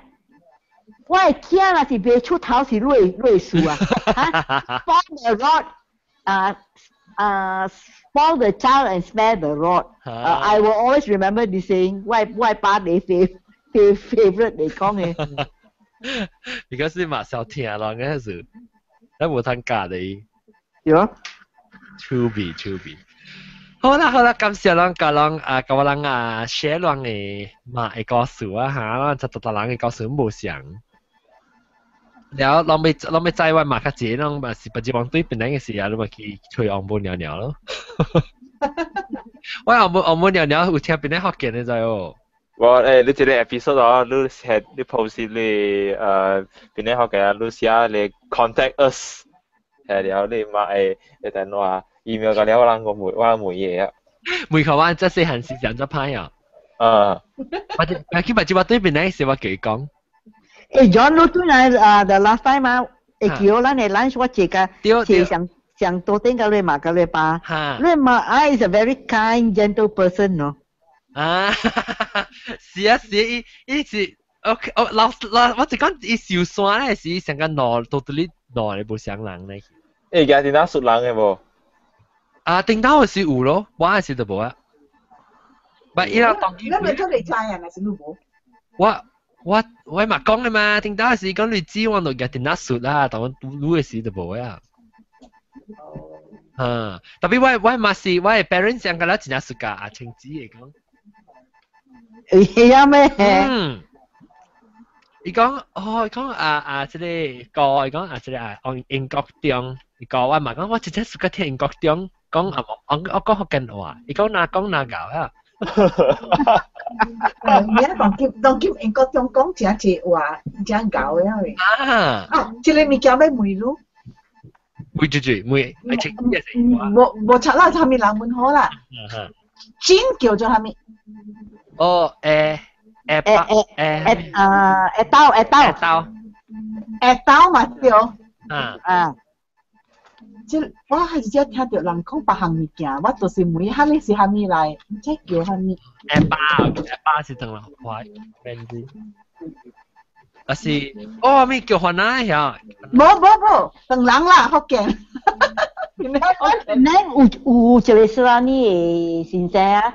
我嘅囝若是未出頭是累數啊，Spoil the rod，spoil the child and spare the rod。I will always remember this saying，我爸你 favorite 嚟講嘅。Because 你嘛少聽咯，嗰陣時，你冇聽假你。有。To be。好啦，感謝咱甲咱share 咱嘅嘛嘅故事啊嚇，咱就人嘅故事冇相。แล้วเราไม่ใจว่ามาคาเจน้องแบบสิปัจจุบันตุ้ยเป็นได้ไงสิอ่ะเรามาคีช่วยอมบุญเหนียวแล้วว่าอมบุญเหนียว有聽เป็นได้學嘅你知哦。我你這個 episode 啊，你 post 你เป็นได้學嘅，你寫你 contact us， 係了你嘛你等我。email 個了我每嘢啊，每個話即係閒時上咗派啊，或者佢ปัจจุบัน對邊呢時話佢講，John 都對來the last time 啊，叫咱嘅 lunch 我食個上多點個你嘛個你爸，你嘛is a very kind gentle person 咯，是啊，伊是 OK， 我就講伊小酸咧是成個腦 totally 腦你冇想人咧，而家點解熟人嘅冇？頂到是有咯，我係是就冇啊。但伊拉當你咪出嚟猜人係是冇？我嘛講嘅嘛，頂到是講你知我度嘅頂到熟啦，但我รู้嘅是就冇啊。特別我嘛是我嘅 parents 上個啦真係熟㗎，情子嚟講。係啊咩？伊講即個歌，伊講即個英國中，伊講我嘛講我真係熟嘅聽英國中。講我講福建話，伊講哪搞啊？而家當今英國中講真係話真搞呀喂！即係物件咩梅咯？梅住，梅情嘅事。冇拆啦，下面冷門好啦。煎叫做下面。哦，刀嘛叫。即我係只聽到人講別項物件，我就是每下你是蝦米來，唔知叫蝦米。巴是等人快，咩字？但是咩叫番奶呀？冇，等人啦，福建。你有一個說你先生啊？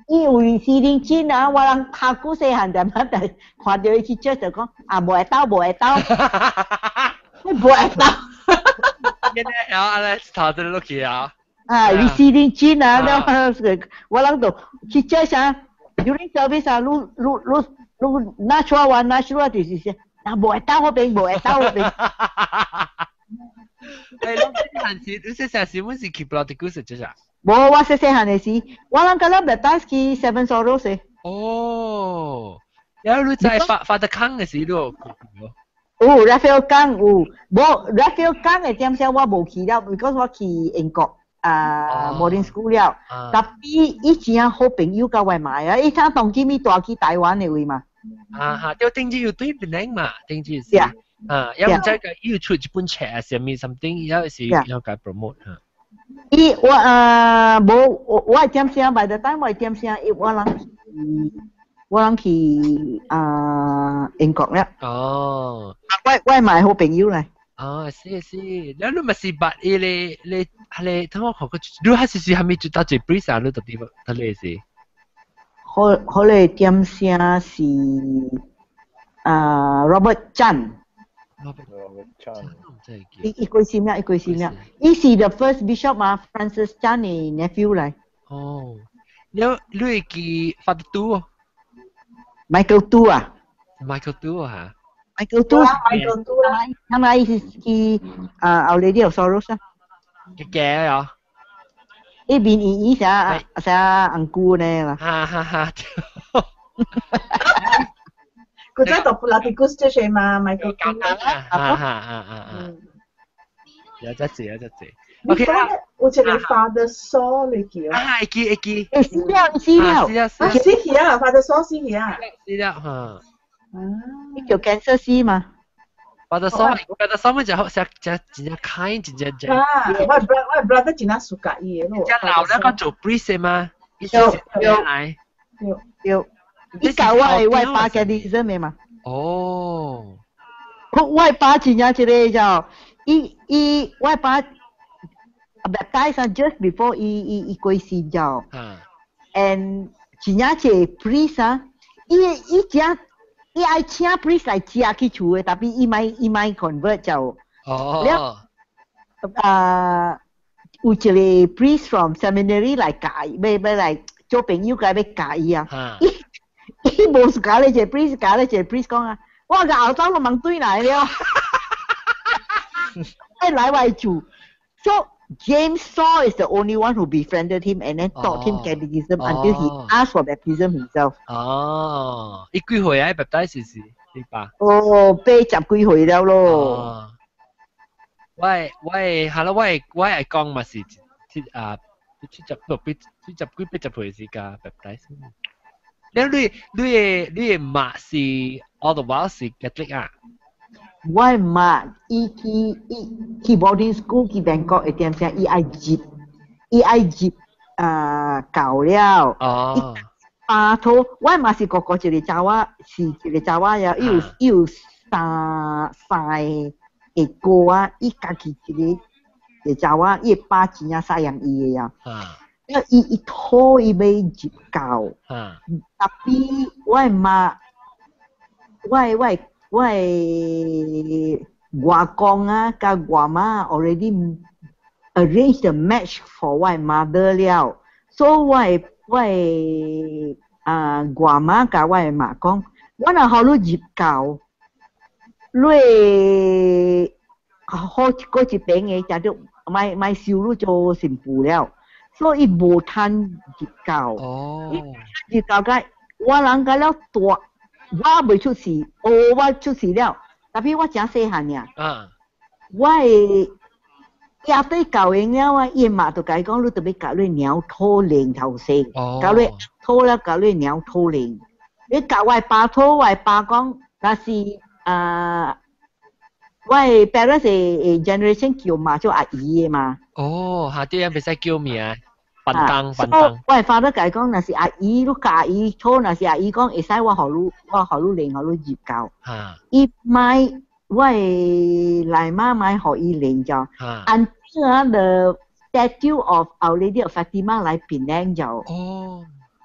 伊為士林鎮啊，我人拍古細漢點啊，但看到伊去接就講無會鬥，無會鬥。現在阿咧頭都落去啊！為士林鎮啊，我人就去接啥 ，during service 啊，你natural 就是無會鬥嗰邊，無會鬥嗰邊。哎，你細細時，我是去布拉迪古食啫咋？冇，我細細漢時，我諗嗰粒 baptize 去 Seven Sorrows 嘅。哦，有你在發得康嘅時都。哦 ，Raphael 江有，冇 Raphael 江嘅點先我冇去了 ，because 我去英國boarding school 了。但係以前好朋友教我買啊，伊睇當今咪帶去台灣嘅位嘛。就定住要對邊領嘛，定住是。有唔知個要出一本冊啊，上面 something 有時要解 promote 嚇。冇我點先，by the time 我點先，我諗去英國咧。哦。我買好朋友嚟。哦，是，你咪是白你睇我學個，你係是係咪做到最 brief 啊？你到底睇你是？好嚟點先是Robert Chan。Robert Chan。一句先啦。伊是 the first bishop 啊 ，Francis Chan 嘅 nephew 嚟。哦，你會記 Father Tu 啊 ？Michael Tu 啊 ？Michael Tu 嚇 ？Michael Tu 啊，係咪伊是去Our Lady of Sorrows 啊？嘅啊！呢邊伊成紅姑呢啦。佢在讀布拉迪古斯出嘛，Michael Tu 有隻字。OK 啦，我這個 Father Saw 你叫。會記。死了。死去啊 ，Father Saw 死去啊。死了嚇。你叫 cancer 死嘛？Father Saw 咪就好，真係開真。我 brother 真係 suka 伊咯。真老了個做 priest 嘛？有。伊教我爸嘅歷史咩嘛？哦。我爸真係一個就，我爸 baptize just before 伊過世就，and 真係一個 priest 啊，伊愛請 priest 來接去厝嘅，但係伊咪 convert 就，有一個 priest from seminary 來教，要來做朋友，佢要教伊啊。伊無教你一個 priest， 教你一個 priest 講啊，我個後週都問對來了，來我厝 ，so James Saw is the only one who befriended him and then taught him catechism until he asked for baptism himself. 哦，伊幾歲啊？baptize 是你爸？哦，80幾歲了咯。我係講嘛是70幾80歲時間 baptize。你嘅媽是 all the while 是 Catholic 啊？我媽伊去 boarding school 去 Bangkok 嘅點先，伊愛接教了。哦。巴托，我媽是個一個查娃，呀，伊有三個哥啊，伊家己一個查娃，伊爸真係曬養伊嘅呀。因為伊拖伊要接教。特別我媽，我外公啊，甲外媽 already arrange the match for 我 mother 了，所以我外媽甲我媽講，我若好你入教，你好過一邊嘅就買收入做神父了，所以無通入教。入教嘅我人甲了大。我未出事，我出事了，但係我真細漢呀。我也對教完了啊，伊媽就講你特別教你鳥拖靈頭先，教你拖了教你鳥拖靈。你教我爸拖，我爸講，但是我 parents 嘅 generation 叫媽做阿姨嘅嘛。哦，下啲人唔使叫名。笨蛋。我發得解講，若是阿姨，你阿姨錯，若是阿姨講，會使我學你練，學你入教。伊買我來媽買學伊練就，until the statue of Our Lady of Fatima 來Penang就。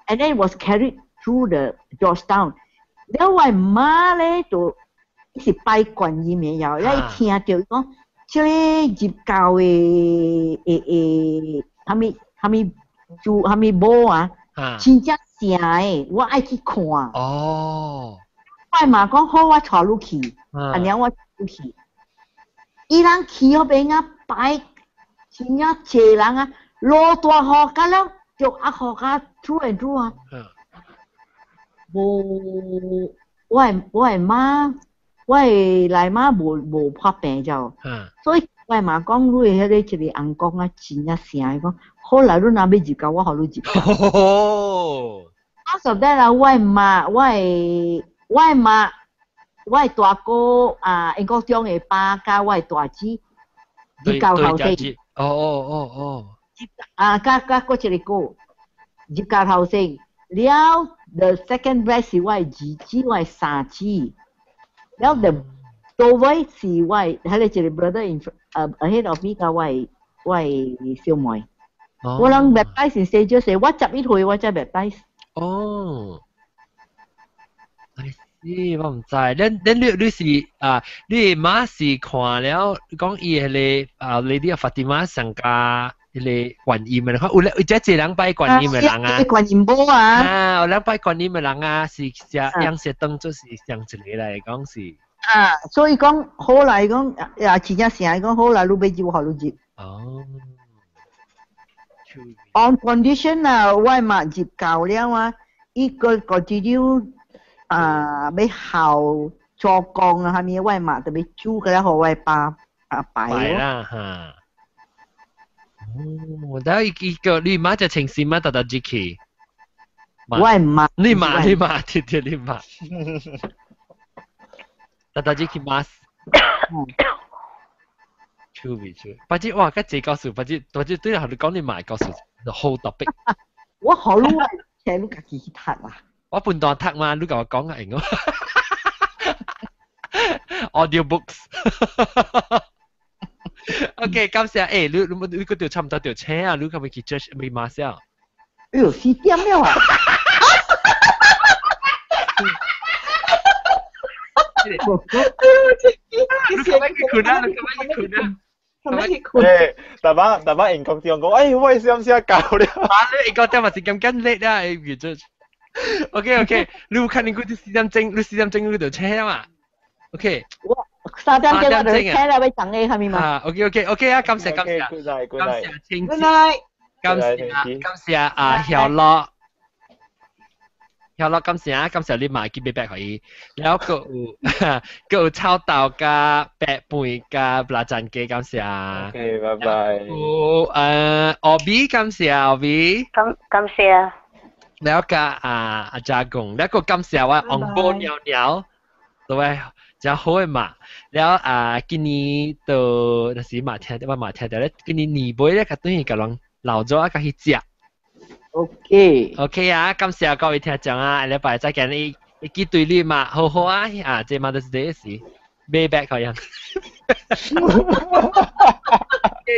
And then it was carried through the Georgetown。แล้ว我媽咧就是拜觀音嘅又，咧聽到講，即個入教嘅係咪冇啊？真正正誒，我愛去看。我媽講好，我帶你去，阿娘我帶你去。伊人去嗰邊啊擺，真正濟人啊，落大雨㗎了，就阿雨㗎 through and through 啊。無，我媽，我來媽無拍病就，所以我媽講你迄個一個紅光啊，真正聲講，好來你若要入教，我互你入教。我實在啦，我大哥啊，英國中嘅爸加我大姊入教後生。啊，加嗰一個哥入教後生，了 the second best 是我二姊，我三姊，了 the 多位是我迄個一個 brother in ahead of me 加我小妹。我諗 baptize 是細咗細，我11歲我才 baptize。哦。咦，我唔知，你是你媽是看了講伊迄個Lady of Fatima 上加迄個觀音嘅，有一隻人拜觀音嘅人啊，觀音母啊，有人拜觀音嘅人啊，是樣式當作是上一個嚟講是。所以講好嚟講，真正成講好嚟，你要入好你入。哦。On condition 啊，我嘛入教了啊，伊個 continue。要校做工啊，下面我嘛特別煮嘅咧，互我爸擺啦嚇。哦，但係伊個你媽就情緒嘛，特特之去。我媽，你媽，對，你媽。特特之去媽。趣味。不知哇，嗰隻告訴，不知對你講你媽告訴，the whole topic。我好咯，請你自己去讀啊。我半段讀嘛，你同我講下應audiobooks。OK， 感謝誒，你嗰條差唔多條車啊，你可唔可以去 judge 未馬先？哎呦，4點了啊！你可唔可以去困啊？大把英國啲講，我係想教了。你英國啲咪是咁緊叻啊？你 judge。OK， 你有看你嗰啲4點鐘嗰條車嘛 ？OK， 我3點鐘嗰條車啦，要等你係咪嘛？OK 啊，感謝，感謝青子，感謝啊曉樂，感謝你買幾杯白可以，然後佢有炒豆加白飯加辣醬雞，感謝。OK， 拜拜。Obi， 感謝 Obi， 感謝。แล้วก็อาจารย์กงแล้วก็กำเสียว่าองโบเหนียวตัวจะโหยมาแล้วกินนี้ตัวนั่นสิมาเทียดว่ามาเทียดแล้วกินนี้หนีบ่ได้ก็ตัวนี้กำลังเหล่าจ้าก็ฮิเจียโอเคอ่ะกำเสียก็วิธีจังอ่ะแล้วไป再見อีก對你嘛好啊這嘛都是這事背 back 好樣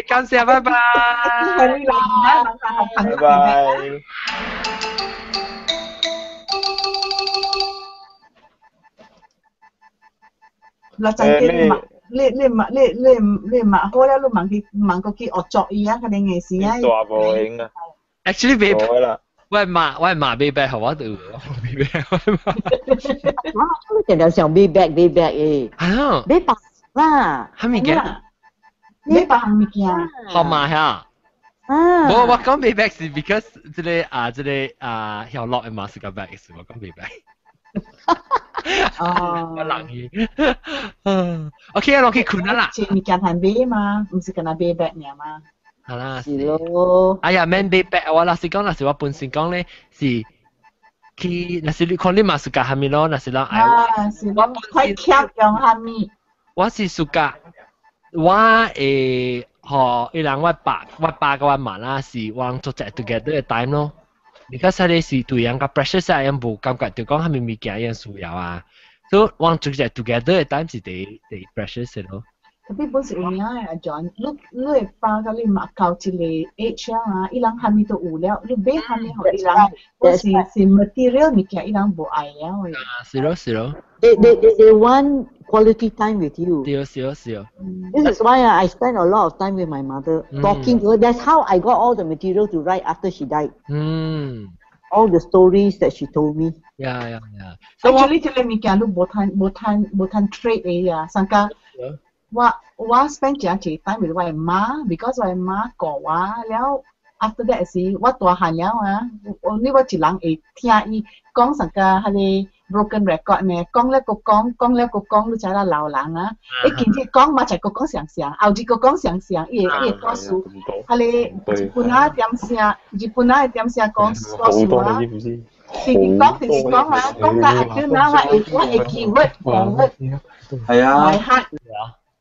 感謝拜拜拜拜เราจังเกต你嘛好啦，你問過去學作伊啊，佢哋嘅事啊。大無用啊 ！Actually， 我媽背 back 好我都背 back。我成日想背 back 誒。啊？背白啦。係咪嘅？背白係咪嘅？好嘛嚇。我講背 back 是 because 這個曉樂嘅嘛是個 back 是我講背 back。我冷氣。OK 啊，落去困啦。前面間係背嘛，唔是跟他背 back 嘅嘛。係啦。是咯。哎呀，免背 back， 我老實講，我本身講咧是佢，那是你看你嘛是教下面咯，那是啦。是我快夾用下面。我是暑假，我學一人我爸個我媽啦，是我做隻 together 嘅 time 咯。because 你是對人個 pressure 係樣無感覺，就講係咪物件樣需要啊？所以我做隻 together 嘅 time 是第 pressure 嘅咯。tapi pun sebenarnya ya John, lu pa kali makau cile age ya, ilang kami tu uliau, lu be kami ho ilang, si material mikir ilang bo ayah. Zero. They want quality time with you. Zero. This is why I spend a lot of time with my mother, talking to her. That's how I got all the material to write after she died. All the stories that she told me. Yeah. So actually cile mikir lu botan trade ya, sangka ว่า spend 幾多 time with 我媽 because 我媽講話แล้ว after that 時我大漢了啊你ว่า一人會聽伊講成個係 broken record 呢講了個講你知啦老人啊一見即講嘛就個講上後一個講上伊個數係日本啊點聲講個數啊是講啊講到係叫哪我係 keyword 講嘅係啊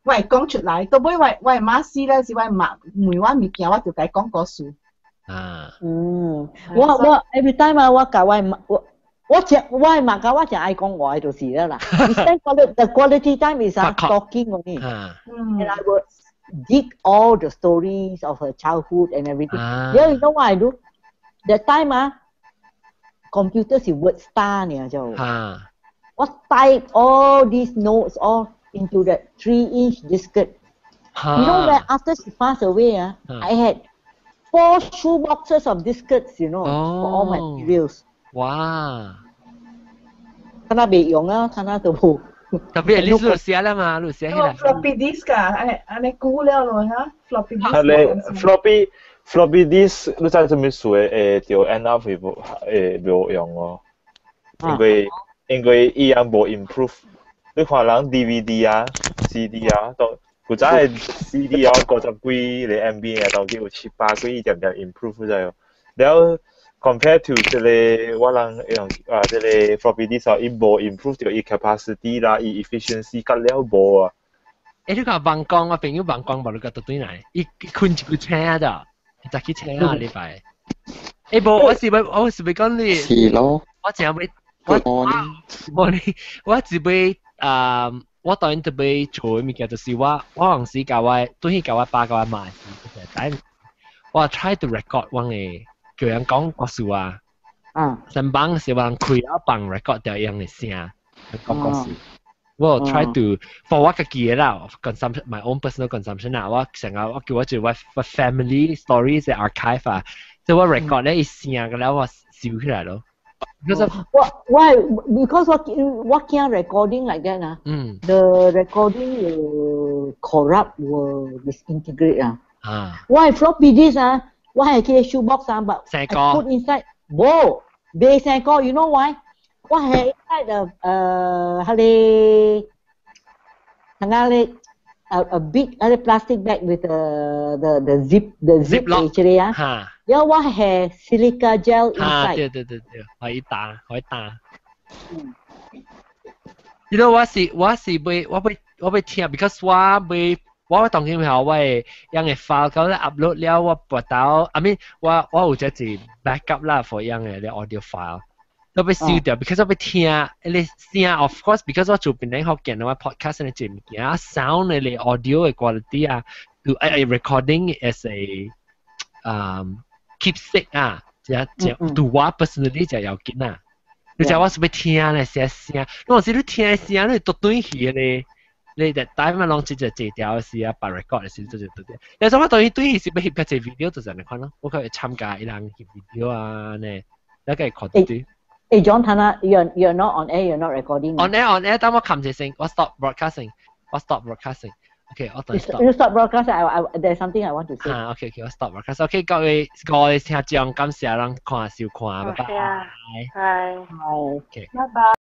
我係講出嚟，到尾我係馬師咧，是我係每晚物件我就解講個數。啊，我 every time 啊，我教我係馬教我就愛講話就是啦啦。Instead the quality time is talking only. And I will dig all the stories of her childhood and everything. Yeah, you know what I do? That time computer 是 word star 呢就。我 type all these notes all.Into that 3-inch diskette. You know that after she passed away, I had 4 shoe boxes of diskettes, you know, for all materials. Wow. 睇下未用啊，睇下都冇。特別係你錄寫啦嘛，錄寫起來。floppy disk 啊，你估了咯嚇 floppy disk。係你 floppy disk，你真係做咩事就 end up 冇用咯，因為依樣冇 improve。你看人 DVD 啊、CD 啊，都古早係 CD 啊，50幾個 MB 啊，到叫700幾，點點 improve 咗。然後 compare to 即個我人用即個 floppy disk 啊，伊冇 improve 到伊 capacity 啦，伊 efficiency 甲了無啊。你講辦公，我朋友辦公無你個到對嚟，伊困一句車咋，就去車啊禮拜。無我是咪講你？是咯。我淨係我只會我當然特別做嘅物件就是我嗰陣時教我對佢教我爸教我媽，但我 try to record 我嘅叫人講故事啊，上班嘅時候人開一幫 record 掉樣嘅聲講故事。我 try to for 我自己啦 consumption my own personal consumption 啊，我成日我叫我做我 family stories 嘅 archive 啊，即係我 record 咧一聲嘅咧我笑起來咯。Because of why? Because what kind of recording like that the recording will corrupt, will disintegrate Why floppy disk why I keep shoebox but I put inside they say you know why? Why I inside a big plastic bag with the zip actually Yeah, what has silica gel inside? 對，可以打。You know 我會聽 ，because 我當然係我樣嘅 file 嗰啲 upload 了，我撥到 ，I mean 我有隻字 backup 啦 ，for 樣嘅 audio file， 我會燒掉 ，because 我會聽你聲 ，of course because 我做邊啲學見我 podcast 嘅節目嘅 sound 你 audio 嘅 quality 啊 ，recording as a keepsake 啊，就對我 personally 就要緊啊。你就我是要聽咧聲，嗰陣時你聽聲你都對起咧，你就帶埋攏就借條嘅時啊，把 record 嘅時就對。有時我當然對起是要翕個隻 video 就成日看咯，我可以參加一兩翕 video 啊呢，大家看對。John Tana, you're not on air, you're not recording. On air， 等我冚住先，我 stop broadcasting。Okay， 我等 stop。You stop broadcasting. There's something I want to say. Okay， 我 stop broadcast。Okay， 各位聽眾，感謝人看收看，拜拜。係。Okay。拜拜。